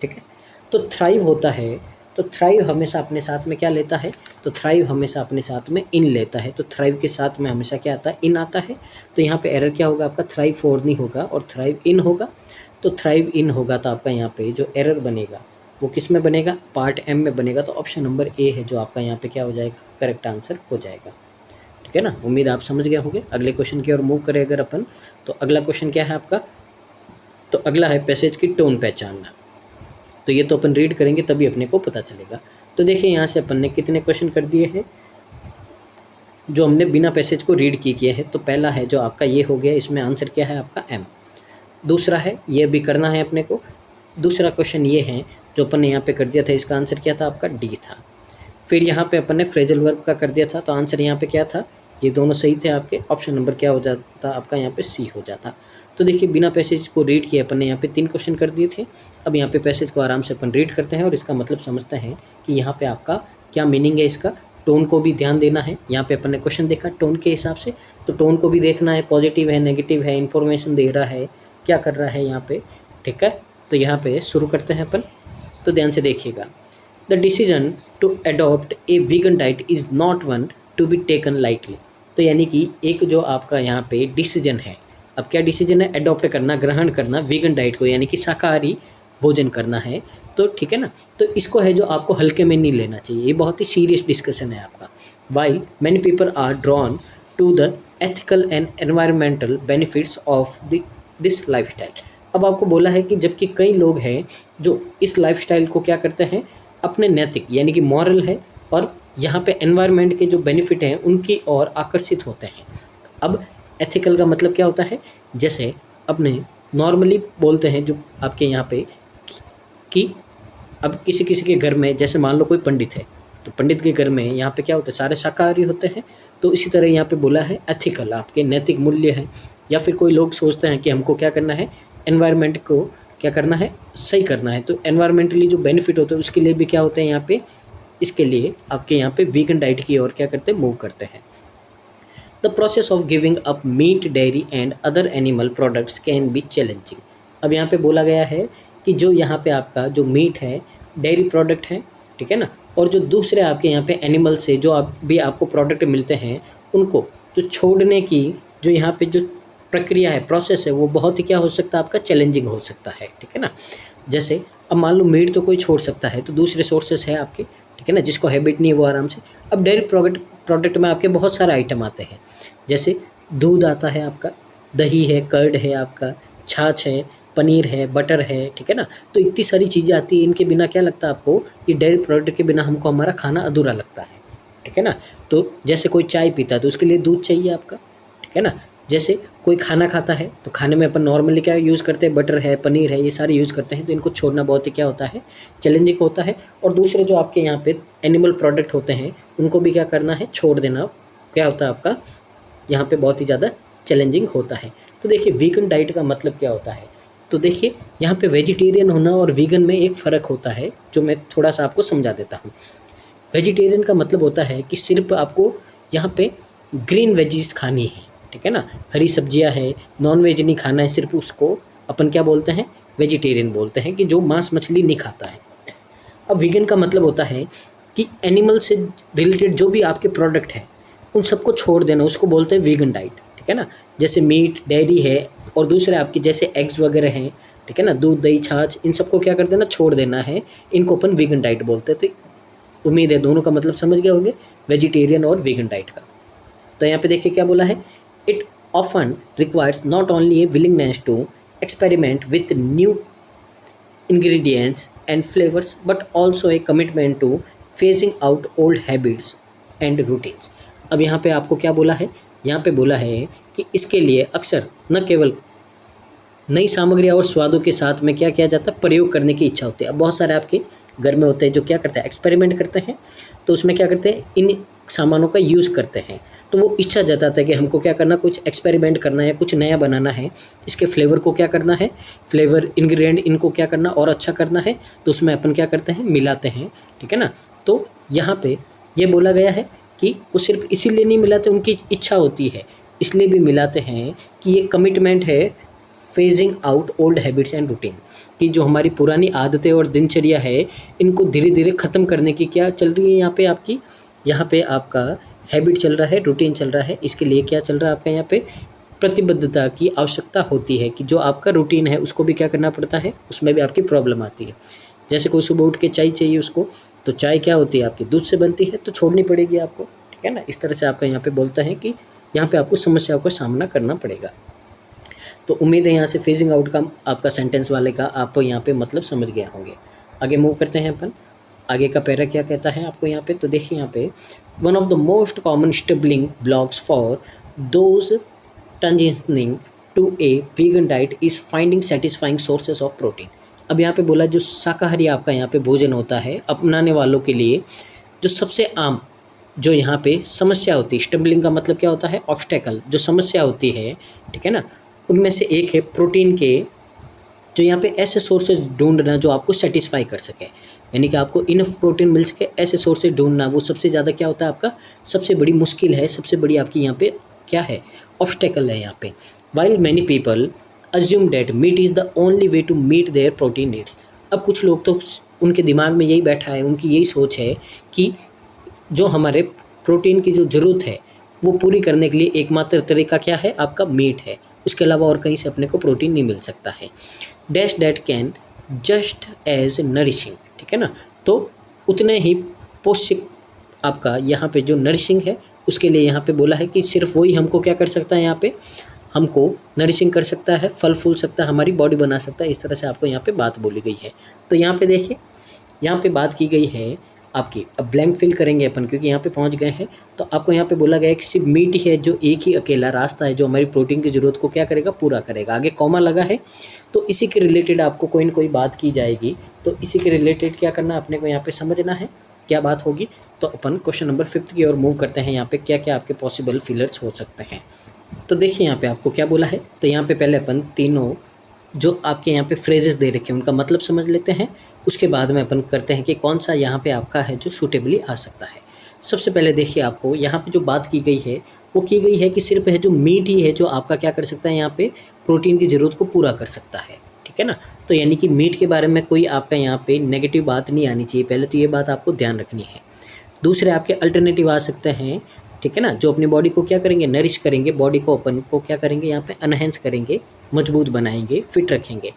ठीक है। तो थ्राइव होता है, तो थ्राइव हमेशा अपने साथ में क्या लेता है, तो थ्राइव हमेशा अपने साथ में इन लेता है। तो थ्राइव के साथ में हमेशा क्या आता है, इन आता है। तो यहाँ पे एरर क्या होगा आपका, थ्राइव फॉर नहीं होगा और थ्राइव इन होगा। तो थ्राइव इन होगा तो आपका यहाँ पे जो एरर बनेगा वो किस में बनेगा, पार्ट एम में बनेगा। तो ऑप्शन नंबर ए है जो आपका यहाँ पे क्या हो जाएगा, करेक्ट आंसर हो जाएगा, ठीक है ना। उम्मीद आप समझ गए होंगे। अगले क्वेश्चन की ओर मूव करें अगर अपन, तो अगला क्वेश्चन क्या है आपका, तो अगला है पैसेज की टोन पहचानना। तो ये तो अपन रीड करेंगे तभी अपने को पता चलेगा। तो देखिए यहाँ से अपन ने कितने क्वेश्चन कर दिए हैं जो हमने बिना पैसेज को रीड किए हैं। तो पहला है जो आपका ये हो गया, इसमें आंसर क्या है आपका एम। दूसरा है ये भी करना है अपने को। दूसरा क्वेश्चन ये है जो अपन ने यहाँ पे कर दिया था, इसका आंसर क्या था आपका, डी था। फिर यहाँ पे अपन ने फ्रेजल वर्ब का कर दिया था, तो आंसर यहाँ पे क्या था, ये दोनों सही थे आपके। ऑप्शन नंबर क्या हो जाता आपका यहाँ पे, सी हो जाता। तो देखिए बिना पैसेज को रीड किए अपन ने यहाँ पे 3 क्वेश्चन कर दिए थे। अब यहाँ पे पैसेज को आराम से अपन रीड करते हैं और इसका मतलब समझते हैं कि यहाँ पे आपका क्या मीनिंग है इसका। टोन को भी ध्यान देना है। यहाँ पे अपन ने क्वेश्चन देखा टोन के हिसाब से, तो टोन को भी देखना है, पॉजिटिव है, नेगेटिव है, इन्फॉर्मेशन दे रहा है, क्या कर रहा है यहाँ पे, ठीक है। तो यहाँ पे शुरू करते हैं अपन, तो ध्यान से देखिएगा। The decision to adopt a vegan diet is not one to be taken lightly. तो यानी कि एक जो आपका यहाँ पे डिसीजन है, अब क्या डिसीजन है, अडॉप्ट करना, ग्रहण करना वीगन डाइट को, यानी कि शाकाहारी भोजन करना है, तो ठीक है ना। तो इसको है जो आपको हल्के में नहीं लेना चाहिए, ये बहुत ही सीरियस डिस्कशन है आपका। While many people are drawn to the ethical and environmental benefits of this lifestyle. अब आपको बोला है कि जबकि कई लोग हैं जो इस लाइफस्टाइल को क्या करते हैं, अपने नैतिक यानी कि मॉरल है और यहाँ पे एनवायरनमेंट के जो बेनिफिट हैं उनकी ओर आकर्षित होते हैं। अब एथिकल का मतलब क्या होता है, जैसे अपने नॉर्मली बोलते हैं जो आपके यहाँ पे कि अब किसी किसी के घर में, जैसे मान लो कोई पंडित है, तो पंडित के घर में यहाँ पे क्या होता है, सारे शाकाहारी होते हैं। तो इसी तरह यहाँ पे बोला है एथिकल, आपके नैतिक मूल्य हैं। या फिर कोई लोग सोचते हैं कि हमको क्या करना है, एनवायरनमेंट को क्या करना है, सही करना है। तो एनवायरमेंटली जो बेनिफिट होते हैं उसके लिए भी क्या होते हैं यहाँ पे, इसके लिए आपके यहाँ पे वीगन डाइट की ओर क्या करते हैं, मूव करते हैं। The process of giving up meat, dairy and other animal products can be challenging. अब यहाँ पे बोला गया है कि जो यहाँ पे आपका जो मीट है, डेयरी प्रोडक्ट है, ठीक है ना, और जो दूसरे आपके यहाँ पे एनिमल से जो आप भी आपको प्रोडक्ट मिलते हैं, उनको जो छोड़ने की जो यहाँ पे जो प्रक्रिया है, प्रोसेस है, वो बहुत ही क्या हो सकता है आपका, चैलेंजिंग हो सकता है, ठीक है ना। जैसे अब मान लो मीट तो कोई छोड़ सकता है, तो दूसरे सोर्सेस है आपके, ठीक है ना, जिसको हैबिट नहीं है वो आराम से। अब डेयरी प्रोडक्ट में आपके बहुत सारे आइटम आते हैं, जैसे दूध आता है आपका, दही है, कर्ड है आपका, छाछ है, पनीर है, बटर है, ठीक है ना। तो इतनी सारी चीज़ें आती हैं, इनके बिना क्या लगता है आपको, ये डेयरी प्रोडक्ट के बिना हमको हमारा खाना अधूरा लगता है, ठीक है ना। तो जैसे कोई चाय पीता है तो उसके लिए दूध चाहिए आपका, ठीक है ना। जैसे कोई खाना खाता है तो खाने में अपन नॉर्मली क्या यूज़ करते हैं, बटर है, पनीर है, ये सारे यूज़ करते हैं। तो इनको छोड़ना बहुत ही क्या होता है, चैलेंजिंग होता है। और दूसरे जो आपके यहाँ पे एनिमल प्रोडक्ट होते हैं उनको भी क्या करना है, छोड़ देना क्या होता है आपका, यहाँ पे बहुत ही ज़्यादा चैलेंजिंग होता है। तो देखिए वीगन डाइट का मतलब क्या होता है, तो देखिए यहाँ पे वेजिटेरियन होना और वीगन में एक फ़र्क होता है, जो मैं थोड़ा सा आपको समझा देता हूँ। वेजिटेरियन का मतलब होता है कि सिर्फ आपको यहाँ पे ग्रीन वेजीज खानी है, ठीक है ना, हरी सब्जियाँ है, नॉन वेज नहीं खाना है, सिर्फ उसको अपन क्या बोलते हैं, वेजिटेरियन बोलते हैं, कि जो मांस मछली नहीं खाता है। अब वीगन का मतलब होता है कि एनिमल से रिलेटेड जो भी आपके प्रोडक्ट हैं उन सबको छोड़ देना, उसको बोलते हैं वीगन डाइट, ठीक है ना। जैसे मीट, डेयरी है और दूसरे आपके जैसे एग्स वगैरह हैं, ठीक है ना, दूध, दही, छाछ, इन सबको क्या कर देना, छोड़ देना है, इनको अपन वीगन डाइट बोलते हैं। तो उम्मीद है दोनों का मतलब समझ गए होंगे, वेजिटेरियन और वीगन डाइट का। तो यहाँ पे देखिए क्या बोला है, it often requires not only a willingness to experiment with new ingredients and flavors, but also a commitment to phasing out old habits and routines. अब यहाँ पे आपको क्या बोला है, यहाँ पे बोला है कि इसके लिए अक्सर न केवल नई सामग्री और स्वादों के साथ में क्या किया जाता है, प्रयोग करने की इच्छा होती है। अब बहुत सारे आपके घर में होते हैं जो क्या करते हैं, एक्सपेरिमेंट करते हैं, तो उसमें क्या करते हैं, इन सामानों का यूज़ करते हैं। तो वो इच्छा जताता है कि हमको क्या करना, कुछ एक्सपेरिमेंट करना है, कुछ नया बनाना है, इसके फ्लेवर को क्या करना है, फ्लेवर इंग्रेडिएंट इनको क्या करना और अच्छा करना है, तो उसमें अपन क्या करते हैं, मिलाते हैं, ठीक है ना। तो यहाँ पे ये बोला गया है कि वो सिर्फ इसीलिए नहीं मिलाते, उनकी इच्छा होती है इसलिए भी मिलाते हैं कि ये कमिटमेंट है phasing out old habits and routine, कि जो हमारी पुरानी आदतें और दिनचर्या है इनको धीरे धीरे ख़त्म करने की क्या चल रही है यहाँ पे आपकी, यहाँ पे आपका हैबिट चल रहा है, रूटीन चल रहा है। इसके लिए क्या चल रहा है आपका यहाँ पे, प्रतिबद्धता की आवश्यकता होती है कि जो आपका रूटीन है उसको भी क्या करना पड़ता है, उसमें भी आपकी प्रॉब्लम आती है। जैसे कोई सुबह उठ के चाय चाहिए उसको, तो चाय क्या होती है आपकी, दूध से बनती है, तो छोड़नी पड़ेगी आपको, ठीक है ना। इस तरह से आपका यहाँ पे बोलता है कि यहाँ पे आपको समस्याओं का सामना करना पड़ेगा। तो उम्मीद है यहाँ से फेजिंग आउट का आपका सेंटेंस वाले का आप यहाँ पे मतलब समझ गए होंगे। आगे मूव करते हैं अपन, आगे का पैरा क्या कहता है आपको यहाँ पे, तो देखिए यहाँ पे one of the most common stumbling blocks for those transitioning to a vegan diet is finding satisfying sources of protein. अब यहाँ पे बोला जो शाकाहारी आपका यहाँ पे भोजन होता है अपनाने वालों के लिए जो सबसे आम जो यहाँ पे समस्या होती है, स्टबलिंग का मतलब क्या होता है, ऑब्स्टेकल, जो समस्या होती है, ठीक है ना, उनमें से एक है प्रोटीन के, जो यहाँ पे ऐसे सोर्सेज ढूंढना जो आपको सेटिस्फाई कर सके, यानी कि आपको इनफ प्रोटीन मिल सके, ऐसे सोर्सेज ढूंढना वो सबसे ज़्यादा क्या होता है आपका, सबसे बड़ी मुश्किल है, सबसे बड़ी आपकी यहाँ पे क्या है, ऑब्स्टेकल है यहाँ पे। While many people assume that meat is the only way to meet their protein needs. अब कुछ लोग तो उनके दिमाग में यही बैठा है, उनकी यही सोच है कि जो हमारे प्रोटीन की जो ज़रूरत है वो पूरी करने के लिए एकमात्र तरीका क्या है, आपका मीट है, उसके अलावा और कहीं से अपने को प्रोटीन नहीं मिल सकता है। Dash that can just as nourishing, ठीक है ना, तो उतने ही पौष्टिक आपका यहाँ पे जो नरिशिंग है उसके लिए यहाँ पे बोला है कि सिर्फ वही हमको क्या कर सकता है, यहाँ पे हमको नरिशिंग कर सकता है, फल फूल सकता है, हमारी बॉडी बना सकता है। इस तरह से आपको यहाँ पे बात बोली गई है। तो यहाँ पे देखिए, यहाँ पे बात की गई है आपकी, अब ब्लैंक फिल करेंगे अपन क्योंकि यहाँ पे पहुँच गए हैं। तो आपको यहाँ पे बोला गया है कि सिर्फ मीट ही है जो एक ही अकेला रास्ता है जो हमारी प्रोटीन की ज़रूरत को क्या करेगा, पूरा करेगा। आगे कॉमा लगा है तो इसी के रिलेटेड आपको कोई ना कोई बात की जाएगी, तो इसी के रिलेटेड क्या करना अपने को यहाँ पे समझना है, क्या बात होगी। तो अपन क्वेश्चन नंबर 5 की ओर मूव करते हैं। यहाँ पे क्या क्या आपके पॉसिबल फिलर्स हो सकते हैं। तो देखिए यहाँ पे आपको क्या बोला है, तो यहाँ पे पहले अपन तीनों जो आपके यहाँ पे फ्रेजेस दे रखे हैं उनका मतलब समझ लेते हैं, उसके बाद में अपन करते हैं कि कौन सा यहाँ पे आपका है जो सूटेबली आ सकता है। सबसे पहले देखिए आपको यहाँ पे जो बात की गई है वो की गई है कि सिर्फ है जो मीट ही है जो आपका क्या कर सकता है, यहाँ पे प्रोटीन की ज़रूरत को पूरा कर सकता है, ठीक है ना। तो यानी कि मीट के बारे में कोई आपका यहाँ पे नेगेटिव बात नहीं आनी चाहिए, पहले तो ये बात आपको ध्यान रखनी है। दूसरे आपके अल्टरनेटिव आ सकते हैं, ठीक है ना, जो अपनी बॉडी को क्या करेंगे, नरिश करेंगे, बॉडी को अपन को क्या करेंगे, यहाँ पे एनहेंस करेंगे, मजबूत बनाएंगे, फिट रखेंगे।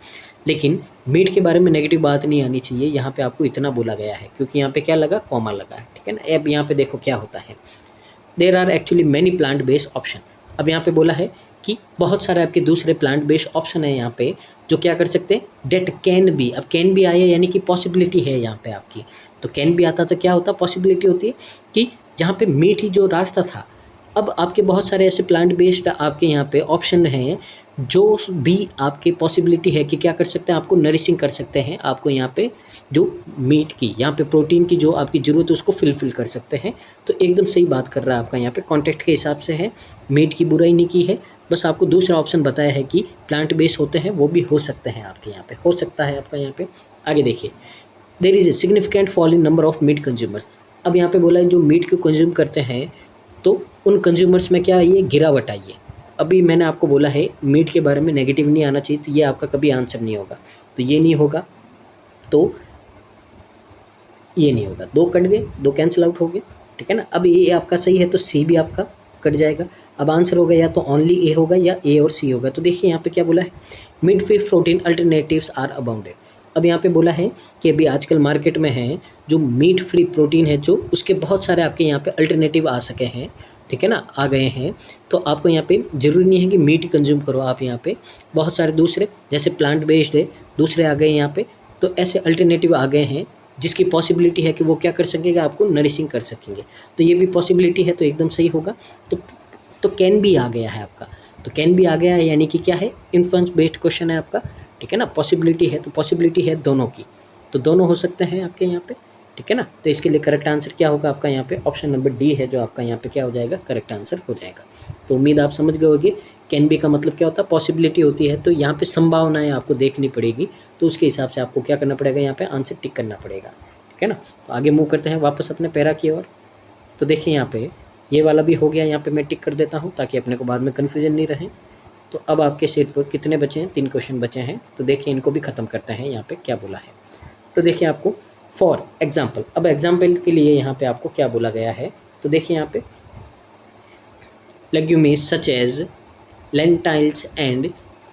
लेकिन मीट के बारे में नेगेटिव बात नहीं आनी चाहिए, यहाँ पे आपको इतना बोला गया है क्योंकि यहाँ पे क्या लगा, कॉमा लगा है, ठीक है ना। अब यहाँ पे देखो क्या होता है, there are actually many plant based option. अब यहाँ पे बोला है कि बहुत सारे आपके दूसरे प्लांट बेस्ड ऑप्शन है यहाँ पे जो क्या कर सकते हैं, डेट कैन बी। अब कैन भी आया यानी कि पॉसिबिलिटी है यहाँ पे आपकी, तो कैन भी आता तो क्या होता, पॉसिबिलिटी होती है कि जहाँ पे मीट ही जो रास्ता था, अब आपके बहुत सारे ऐसे प्लांट बेस्ड आपके यहाँ पे ऑप्शन हैं जो भी आपके पॉसिबिलिटी है कि क्या कर सकते हैं, आपको नरिशिंग कर सकते हैं, आपको यहाँ पे जो मीट की यहाँ पे प्रोटीन की जो आपकी ज़रूरत है उसको फिल कर सकते हैं। तो एकदम सही बात कर रहा है आपका यहाँ पे, कॉन्टेक्स्ट के हिसाब से है, मीट की बुराई नहीं की है, बस आपको दूसरा ऑप्शन बताया है कि प्लांट बेस्ड होते हैं वो भी हो सकते हैं आपके यहाँ पे, हो सकता है आपका यहाँ पे। आगे देखिए, there is a significant fall in number of meat consumers. अब यहाँ पे बोला है जो मीट को कंज्यूम करते हैं तो उन कंज्यूमर्स में क्या ये गिरावट आई है। अभी मैंने आपको बोला है मीट के बारे में नेगेटिव नहीं आना चाहिए, तो ये आपका कभी आंसर नहीं होगा, तो ये नहीं होगा, तो ये नहीं होगा, दो कट गए, दो कैंसिल आउट हो गए, ठीक है ना। अब ये आपका सही है तो सी भी आपका कट जाएगा। अब आंसर होगा या तो ओनली ए होगा या ए और सी होगा। तो देखिए यहाँ पे क्या बोला है, meat free protein alternatives are abounded. अब यहाँ पे बोला है कि अभी आजकल मार्केट में है जो मीट फ्री प्रोटीन है जो उसके बहुत सारे आपके यहाँ पे अल्टरनेटिव आ सके हैं, ठीक है ना, आ गए हैं। तो आपको यहाँ पे ज़रूरी नहीं है कि मीट ही कंज्यूम करो, आप यहाँ पे बहुत सारे दूसरे जैसे प्लांट बेस्ड है दूसरे आ गए यहाँ पे, तो ऐसे अल्टरनेटिव आ गए हैं जिसकी पॉसिबिलिटी है कि वो क्या कर सकेंगे, आपको नरिशिंग कर सकेंगे। तो ये भी पॉसिबिलिटी है, तो एकदम सही होगा। तो कैन भी आ गया है आपका, तो कैन भी आ गया है, यानी कि क्या है, इन्फ्लुएंस बेस्ड क्वेश्चन है आपका, ठीक है ना। पॉसिबिलिटी है, तो पॉसिबिलिटी है दोनों की, तो दोनों हो सकते हैं आपके यहाँ पे, ठीक है ना। तो इसके लिए करेक्ट आंसर क्या होगा आपका यहाँ पे, ऑप्शन नंबर डी है जो आपका यहाँ पे क्या हो जाएगा, करेक्ट आंसर हो जाएगा। तो उम्मीद आप समझ गए होंगे कैन बी का मतलब क्या होता है, पॉसिबिलिटी होती है, तो यहाँ पे संभावनाएं आपको देखनी पड़ेगी, तो उसके हिसाब से आपको क्या करना पड़ेगा, यहाँ पे आंसर टिक करना पड़ेगा, ठीक है ना। तो आगे मूव करते हैं वापस अपने पैरा की ओर। तो देखिए यहाँ पे ये वाला भी हो गया, यहाँ पे मैं टिक कर देता हूँ ताकि अपने को बाद में कन्फ्यूजन नहीं रहे। तो अब आपके सीट पर कितने बचे हैं, 3 क्वेश्चन बचे हैं, तो देखिए इनको भी ख़त्म करते हैं। यहाँ पे क्या बोला है, तो देखिए आपको फॉर एग्जाम्पल, अब एग्जाम्पल के लिए यहाँ पे आपको क्या बोला गया है, तो देखिए यहाँ पे legumes such as lentils and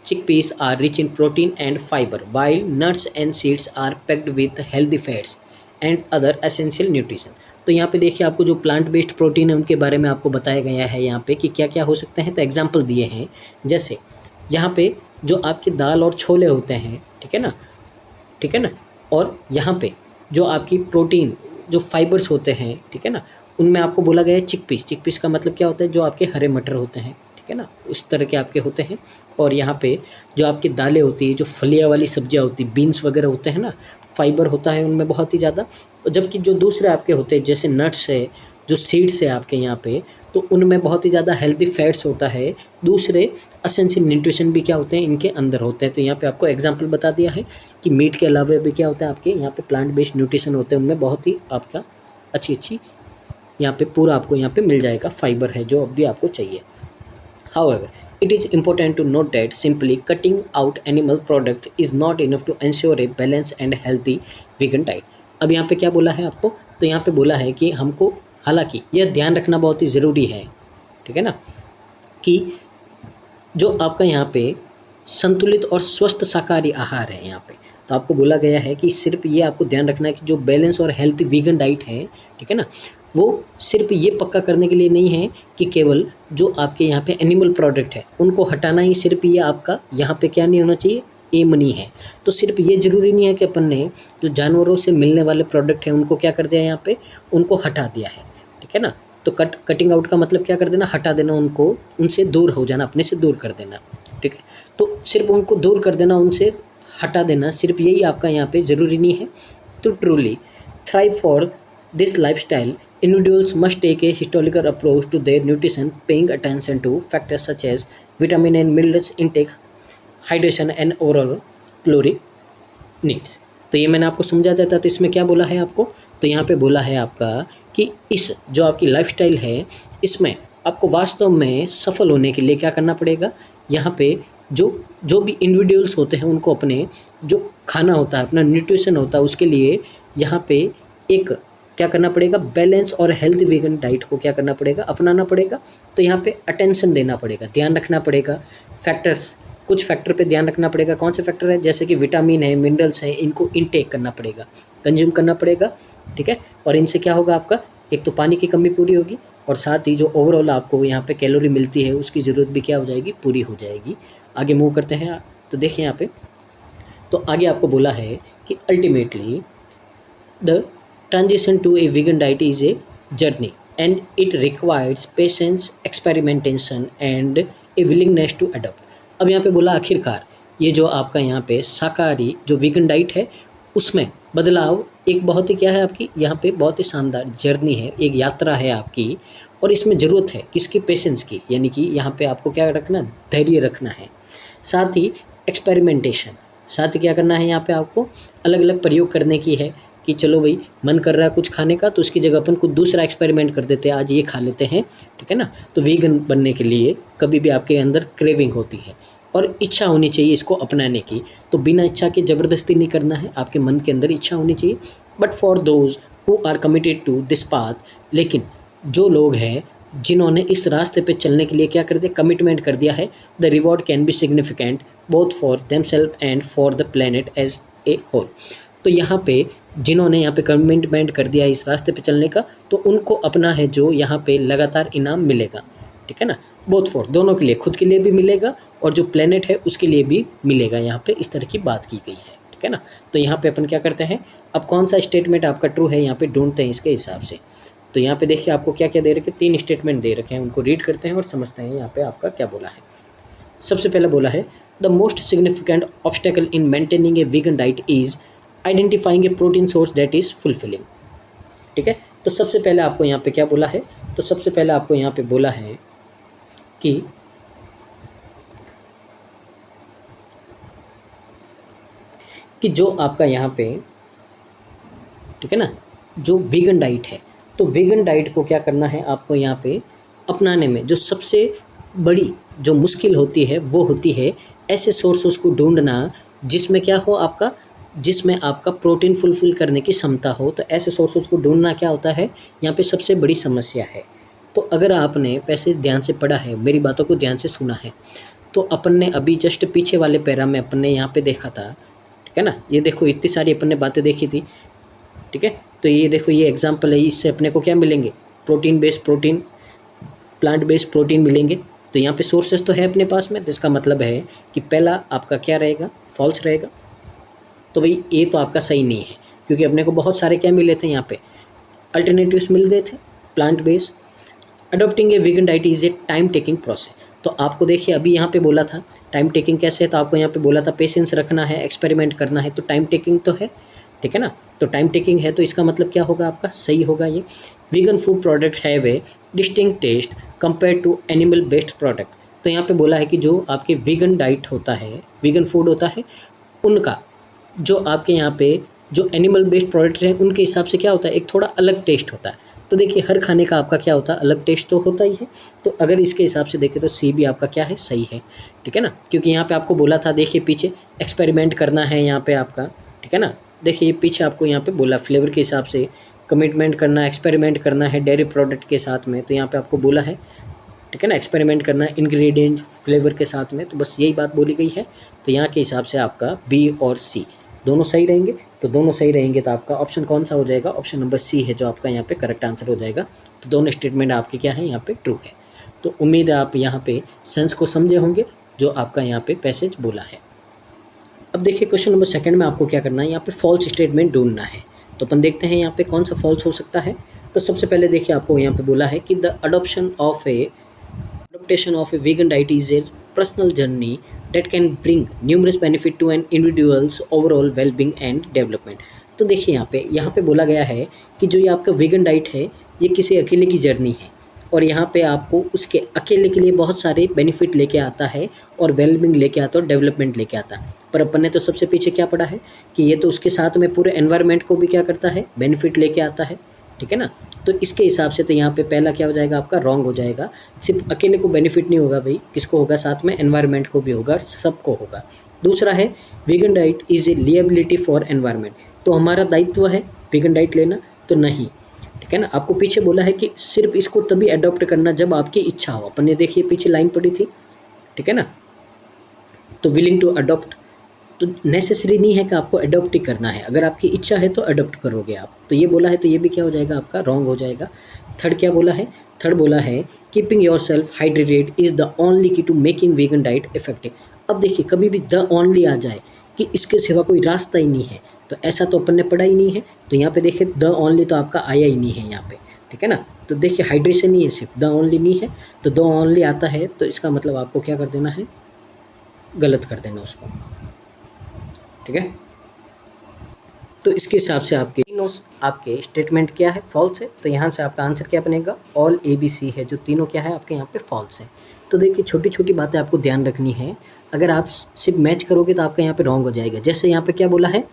chickpeas are rich in protein and fiber, while nuts and seeds are packed with healthy fats and other essential nutrition। तो यहाँ पे देखिए आपको जो प्लांट बेस्ड प्रोटीन है उनके बारे में आपको बताया गया है यहाँ पे कि क्या क्या हो सकते हैं। तो एग्जांपल दिए हैं, जैसे यहाँ पे जो आपकी दाल और छोले होते हैं, ठीक है ना, ठीक है ना, और यहाँ पे जो आपकी प्रोटीन जो फाइबर्स होते हैं, ठीक है ना, उनमें आपको बोला गया है चिकपीस। चिकपीस का मतलब क्या होता है, जो आपके हरे मटर होते हैं, ठीक है ना, उस तरह के आपके होते हैं। और यहाँ पे जो आपकी दालें होती है, जो फलिया वाली सब्जियाँ होती, बीन्स वगैरह होते हैं ना, फाइबर होता है उनमें बहुत ही ज़्यादा। जबकि जो दूसरे आपके होते हैं जैसे नट्स है, जो सीड्स है आपके यहाँ पे, तो उनमें बहुत ही ज़्यादा हेल्दी फैट्स होता है। दूसरे एसेंशियल न्यूट्रिशन भी क्या होते हैं, इनके अंदर होते हैं। तो यहाँ पे आपको एग्जांपल बता दिया है कि मीट के अलावा भी क्या होता है आपके यहाँ पे प्लांट बेस्ड न्यूट्रिशन होते हैं, उनमें बहुत ही आपका अच्छी यहाँ पे पूरा आपको यहाँ पे मिल जाएगा, फाइबर है जो अब भी आपको चाहिए। However, it is important to note that simply cutting out animal product is not enough to ensure a balanced and healthy vegan diet। अब यहाँ पे क्या बोला है आपको, तो यहाँ पे बोला है कि हमको, हालांकि यह ध्यान रखना बहुत ही ज़रूरी है, ठीक है ना, कि जो आपका यहाँ पे संतुलित और स्वस्थ शाकाहारी आहार है यहाँ पे, तो आपको बोला गया है कि सिर्फ ये आपको ध्यान रखना है कि जो बैलेंस और हेल्थी वीगन डाइट है, ठीक है ना, वो सिर्फ ये पक्का करने के लिए नहीं है कि केवल जो आपके यहाँ पे एनिमल प्रोडक्ट है उनको हटाना ही सिर्फ ये आपका यहाँ पे क्या नहीं होना चाहिए, एम नहीं है। तो सिर्फ ये ज़रूरी नहीं है कि अपन ने जो जानवरों से मिलने वाले प्रोडक्ट हैं उनको क्या कर दिया, यहाँ पे उनको हटा दिया है, ठीक है ना। तो कटिंग आउट का मतलब क्या कर देना, हटा देना, उनको उनसे दूर हो जाना, अपने से दूर कर देना, ठीक है। तो सिर्फ उनको दूर कर देना, उनसे हटा देना, सिर्फ यही आपका यहाँ पे ज़रूरी नहीं है। तो truly thrive for this lifestyle, individuals must take a historical approach to their nutrition, paying attention to factors such as vitamin and minerals intake, hydration and overall caloric needs। तो ये मैंने आपको समझा देता, तो इसमें क्या बोला है आपको, तो यहाँ पे बोला है आपका कि इस जो आपकी लाइफस्टाइल है इसमें आपको वास्तव में सफल होने के लिए क्या करना पड़ेगा, यहाँ पे जो भी इंडिविजुअल्स होते हैं उनको अपने जो खाना होता है, अपना न्यूट्रिशन होता है, उसके लिए यहाँ पे एक क्या करना पड़ेगा, बैलेंस और हेल्थ वीगन डाइट को क्या करना पड़ेगा, अपनाना पड़ेगा। तो यहाँ पे अटेंशन देना पड़ेगा, ध्यान रखना पड़ेगा, फैक्टर्स, कुछ फैक्टर पे ध्यान रखना पड़ेगा। कौन से फैक्टर है, जैसे कि विटामिन है, मिनरल्स हैं, इनको इनटेक करना पड़ेगा, कंज्यूम करना पड़ेगा, ठीक है। और इनसे क्या होगा आपका, एक तो पानी की कमी पूरी होगी और साथ ही जो ओवरऑल आपको यहाँ पे कैलोरी मिलती है उसकी ज़रूरत भी क्या हो जाएगी, पूरी हो जाएगी। आगे मूव करते हैं, तो देखिए यहाँ पे, तो आगे आपको बोला है कि ultimately the transition to a vegan diet is a journey and it requires patience, experimentation and a willingness to adapt। अब यहाँ पे बोला आखिरकार ये जो आपका यहाँ पे शाकाहारी जो वीगन डाइट है उसमें बदलाव एक बहुत ही क्या है आपकी, यहाँ पे बहुत ही शानदार जर्नी है, एक यात्रा है आपकी, और इसमें ज़रूरत है किसकी, पेशेंस की, यानी कि यहाँ पे आपको क्या रखना, धैर्य रखना है। साथ ही एक्सपेरिमेंटेशन, साथ ही क्या करना है, यहाँ पे आपको अलग अलग प्रयोग करने की है कि चलो भाई मन कर रहा है कुछ खाने का, तो उसकी जगह अपन कुछ दूसरा एक्सपेरिमेंट कर देते हैं, आज ये खा लेते हैं, ठीक है ना। तो वीगन बनने के लिए कभी भी आपके अंदर क्रेविंग होती है और इच्छा होनी चाहिए इसको अपनाने की। तो बिना इच्छा के ज़बरदस्ती नहीं करना है, आपके मन के अंदर इच्छा होनी चाहिए। But for those who are committed to this path, लेकिन जो लोग हैं जिन्होंने इस रास्ते पे चलने के लिए क्या कर दिया, कमिटमेंट कर दिया है, the reward can be significant both for themselves and for the planet as a whole. तो यहाँ पे जिन्होंने यहाँ पे कमिटमेंट कर दिया है इस रास्ते पे चलने का, तो उनको अपना है जो यहाँ पे लगातार इनाम मिलेगा, ठीक है ना। बोथ फॉर, दोनों के लिए, खुद के लिए भी मिलेगा और जो प्लेनेट है उसके लिए भी मिलेगा, यहाँ पे इस तरह की बात की गई है। ठीक है ना। तो यहाँ पे अपन क्या करते हैं, अब कौन सा स्टेटमेंट आपका ट्रू है यहाँ पे ढूंढते हैं इसके हिसाब से। तो यहाँ पे देखिए आपको क्या क्या दे रखे, 3 स्टेटमेंट दे रखे हैं, उनको रीड करते हैं और समझते हैं यहाँ पे आपका क्या बोला है। सबसे पहले बोला है the most significant obstacle in maintaining A vegan diet is identifying A protein source that is fulfilling. ठीक है, तो सबसे पहले आपको यहाँ पे क्या बोला है, तो सबसे पहले आपको यहाँ पे बोला है कि जो आपका यहाँ पे, ठीक है ना, जो वीगन डाइट है, तो वीगन डाइट को क्या करना है आपको यहाँ पे अपनाने में जो सबसे बड़ी जो मुश्किल होती है वो होती है ऐसे सोर्सेस को ढूंढना जिसमें क्या हो आपका, जिसमें आपका प्रोटीन फुलफिल करने की क्षमता हो। तो ऐसे सोर्सेस को ढूंढना क्या होता है यहाँ पे सबसे बड़ी समस्या है। तो अगर आपने पैसे ध्यान से पढ़ा है, मेरी बातों को ध्यान से सुना है, तो अपन ने अभी जस्ट पीछे वाले पैरा में अपन ने यहाँ पे देखा था, ठीक है ना, ये देखो इतनी सारी अपन ने बातें देखी थी, ठीक है। तो ये देखो ये एग्जाम्पल है, इससे अपने को क्या मिलेंगे, protein based protein, plant based protein मिलेंगे। तो यहाँ पे सोर्सेस तो है अपने पास में, तो इसका मतलब है कि पहला आपका क्या रहेगा, फॉल्स रहेगा। तो भाई ये तो आपका सही नहीं है, क्योंकि अपने को बहुत सारे क्या मिले थे यहाँ पे, अल्टरनेटिव्स मिल गए थे plant based. Adopting A vegan diet is a time taking process. तो आपको देखिए अभी यहाँ पे बोला था टाइम टेकिंग कैसे है, तो आपको यहाँ पे बोला था पेशेंस रखना है, एक्सपेरिमेंट करना है, तो टाइम टेकिंग तो है, ठीक है ना। तो टाइम टेकिंग है तो इसका मतलब क्या होगा आपका, सही होगा ये। Vegan food product have a distinct taste compare to animal based product. तो यहाँ पे बोला है कि जो आपके वीगन डाइट होता है, वीगन फूड होता है, उनका जो आपके यहाँ पे जो एनिमल बेस्ड प्रोडक्ट हैं उनके हिसाब से क्या होता है, एक थोड़ा अलग टेस्ट होता है। तो देखिए हर खाने का आपका क्या होता है, अलग टेस्ट तो होता ही है। तो अगर इसके हिसाब से देखें तो सी भी आपका क्या है, सही है, ठीक है ना। क्योंकि यहाँ पे आपको बोला था, देखिए पीछे एक्सपेरिमेंट करना है यहाँ पे आपका, ठीक है ना। देखिए ये पीछे आपको यहाँ पे बोला फ्लेवर के हिसाब से कमिटमेंट करना, एक्सपेरिमेंट करना है डेयरी प्रोडक्ट के साथ में, तो यहाँ पे आपको बोला है, ठीक है ना, एक्सपेरिमेंट करना है इंग्रेडिएंट फ्लेवर के साथ में। तो बस यही बात बोली गई है। तो यहाँ के हिसाब से आपका बी और सी दोनों सही रहेंगे। तो दोनों सही रहेंगे तो आपका ऑप्शन कौन सा हो जाएगा, ऑप्शन नंबर सी है जो आपका यहाँ पे करेक्ट आंसर हो जाएगा। तो दोनों स्टेटमेंट आपके क्या है यहाँ पे ट्रू है। तो उम्मीद है आप यहाँ पे सेंस को समझे होंगे जो आपका यहाँ पे पैसेज बोला है। अब देखिए क्वेश्चन नंबर सेकंड में आपको क्या करना है, यहाँ पे फॉल्स स्टेटमेंट ढूंढना है। तो अपन देखते हैं यहाँ पे कौन सा फॉल्स हो सकता है। तो सबसे पहले देखिए आपको यहाँ पे बोला है कि the adaptation of A vegan diet is a personal journey that can bring numerous benefit to an individual's overall well-being and development। तो देखिए यहाँ पे बोला गया है कि जो ये आपका वीगन डाइट है ये किसी अकेले की जर्नी है, और यहाँ पे आपको उसके अकेले के लिए बहुत सारे बेनिफिट लेके आता है और वेलबिंग लेके आता है और डेवलपमेंट लेके आता है। पर अपन ने तो सबसे पीछे क्या पढ़ा है कि ये तो उसके साथ में पूरे एनवायरनमेंट को भी क्या करता है, बेनिफिट लेके आता है, ठीक है ना। तो इसके हिसाब से तो यहाँ पे पहला क्या हो जाएगा आपका, रॉन्ग हो जाएगा। सिर्फ अकेले को बेनिफिट नहीं होगा भाई, किसको होगा, साथ में एनवायरनमेंट को भी होगा, सबको होगा। दूसरा है vegan diet is a liability for environment. तो हमारा दायित्व है वीगन डाइट लेना, तो नहीं, ठीक है ना। आपको पीछे बोला है कि सिर्फ इसको तभी अडॉप्ट करना जब आपकी इच्छा हो। अपन ने देखिए पीछे लाइन पढ़ी थी, ठीक है ना। तो विलिंग टू अडॉप्ट, तो नेसेसरी नहीं है कि आपको अडॉप्ट ही करना है, अगर आपकी इच्छा है तो अडॉप्ट करोगे आप। तो ये बोला है तो ये भी क्या हो जाएगा आपका, रॉन्ग हो जाएगा। थर्ड क्या बोला है, थर्ड बोला है keeping your self hydrated is the only key to making vegan diet effective. अब देखिए कभी भी द ओनली आ जाए कि इसके सिवा कोई रास्ता ही नहीं है, तो ऐसा तो अपन ने पढ़ा ही नहीं है। तो यहाँ पे देखिए द ओनली तो आपका आया ही नहीं है यहाँ पे, ठीक है ना। तो देखिए हाइड्रेशन नहीं है, सिर्फ द ओनली नहीं है, तो द ओनली आता है तो इसका मतलब आपको क्या कर देना है, गलत कर देना उसको, ठीक है। तो इसके हिसाब से आपके तीनों आपके स्टेटमेंट क्या है, फॉल्स है। तो यहाँ से आपका आंसर क्या बनेगा, ऑल ABC है, जो तीनों क्या है आपके यहाँ पे फॉल्स है। तो देखिए छोटी छोटी बातें आपको ध्यान रखनी है, अगर आप सिर्फ मैच करोगे तो आपका यहाँ पे रॉन्ग हो जाएगा। जैसे यहाँ पे क्या बोला है,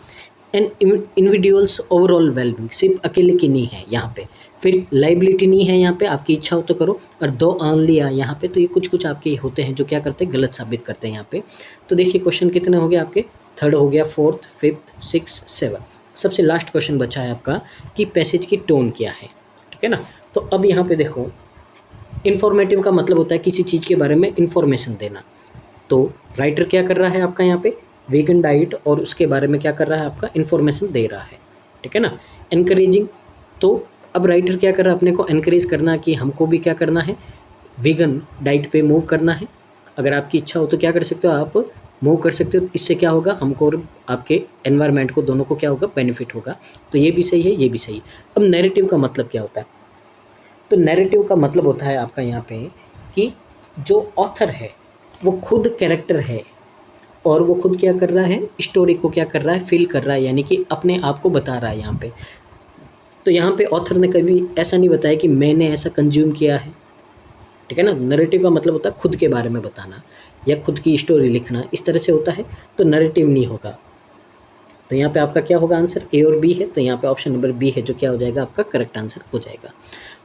एन इंडिविजुअल्स ओवरऑल वेलबिंग, सिर्फ अकेले की नहीं है यहाँ पे। फिर लाइबिलिटी नहीं है यहाँ पे, आपकी इच्छा हो तो करो, और दो ऑनली आ यहाँ पे। तो ये कुछ आपके होते हैं जो क्या करते हैं, गलत साबित करते हैं यहाँ पे। तो देखिए क्वेश्चन कितने हो गए आपके, थर्ड हो गया, फोर्थ, फिफ्थ, 6, 7। सबसे लास्ट क्वेश्चन बचा है आपका कि पैसेज की टोन क्या है, ठीक है ना। तो अब यहाँ पे देखो, इन्फॉर्मेटिव का मतलब होता है किसी चीज़ के बारे में इन्फॉर्मेशन देना। तो राइटर क्या कर रहा है आपका यहाँ पे, वीगन डाइट और उसके बारे में क्या कर रहा है आपका, इन्फॉर्मेशन दे रहा है, ठीक है ना। एनकरेजिंग, तो अब राइटर क्या कर रहा है, अपने को एनकरेज करना कि हमको भी क्या करना है, वीगन डाइट पे मूव करना है। अगर आपकी इच्छा हो तो क्या कर सकते हो आप, मूव कर सकते हो। इससे क्या होगा, हमको और आपके एनवायरनमेंट को, दोनों को क्या होगा, बेनिफिट होगा। तो ये भी सही है, ये भी सही है। अब नैरेटिव का मतलब क्या होता है? तो नैरेटिव का मतलब होता है आपका यहाँ पे कि जो ऑथर है वो खुद कैरेक्टर है और वो खुद क्या कर रहा है, स्टोरी को क्या कर रहा है, फील कर रहा है, यानी कि अपने आप को बता रहा है यहाँ पे। तो यहाँ पे ऑथर ने कभी ऐसा नहीं बताया कि मैंने ऐसा कंज्यूम किया है, ठीक है ना। नैरेटिव का मतलब होता है खुद के बारे में बताना या खुद की स्टोरी लिखना, इस तरह से होता है, तो नैरेटिव नहीं होगा। तो यहाँ पे आपका क्या होगा आंसर, ए और बी है। तो यहाँ पे ऑप्शन नंबर बी है जो क्या हो जाएगा, आपका करेक्ट आंसर हो जाएगा।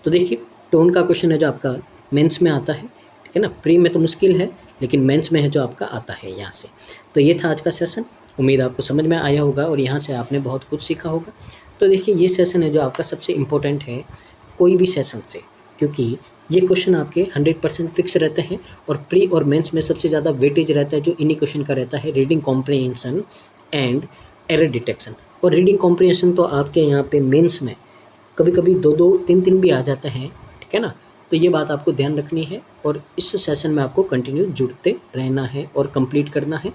तो देखिए टोन का क्वेश्चन है जो आपका मेंस में आता है, ठीक है ना। प्री में तो मुश्किल है, लेकिन मेंस में है जो आपका आता है यहाँ से। तो ये था आज का सेशन, उम्मीद आपको समझ में आया होगा और यहाँ से आपने बहुत कुछ सीखा होगा। तो देखिए ये सेशन है जो आपका सबसे इम्पोर्टेंट है कोई भी सेशन से, क्योंकि ये क्वेश्चन आपके 100% फिक्स रहते हैं और प्री और मेंस में सबसे ज़्यादा वेटेज रहता है जो इन्हीं क्वेश्चन का रहता है, reading comprehension and error detection. और रीडिंग कॉम्प्रिहेंशन तो आपके यहाँ पे मेंस में कभी कभी 2-2, 3-3 भी आ जाते हैं, ठीक है ना। तो ये बात आपको ध्यान रखनी है और इस सेशन में आपको कंटिन्यू जुड़ते रहना है और कंप्लीट करना है।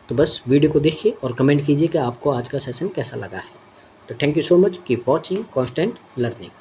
तो बस वीडियो को देखिए और कमेंट कीजिए कि आपको आज का सेशन कैसा लगा है। तो thank you so much, keep watching constant learning.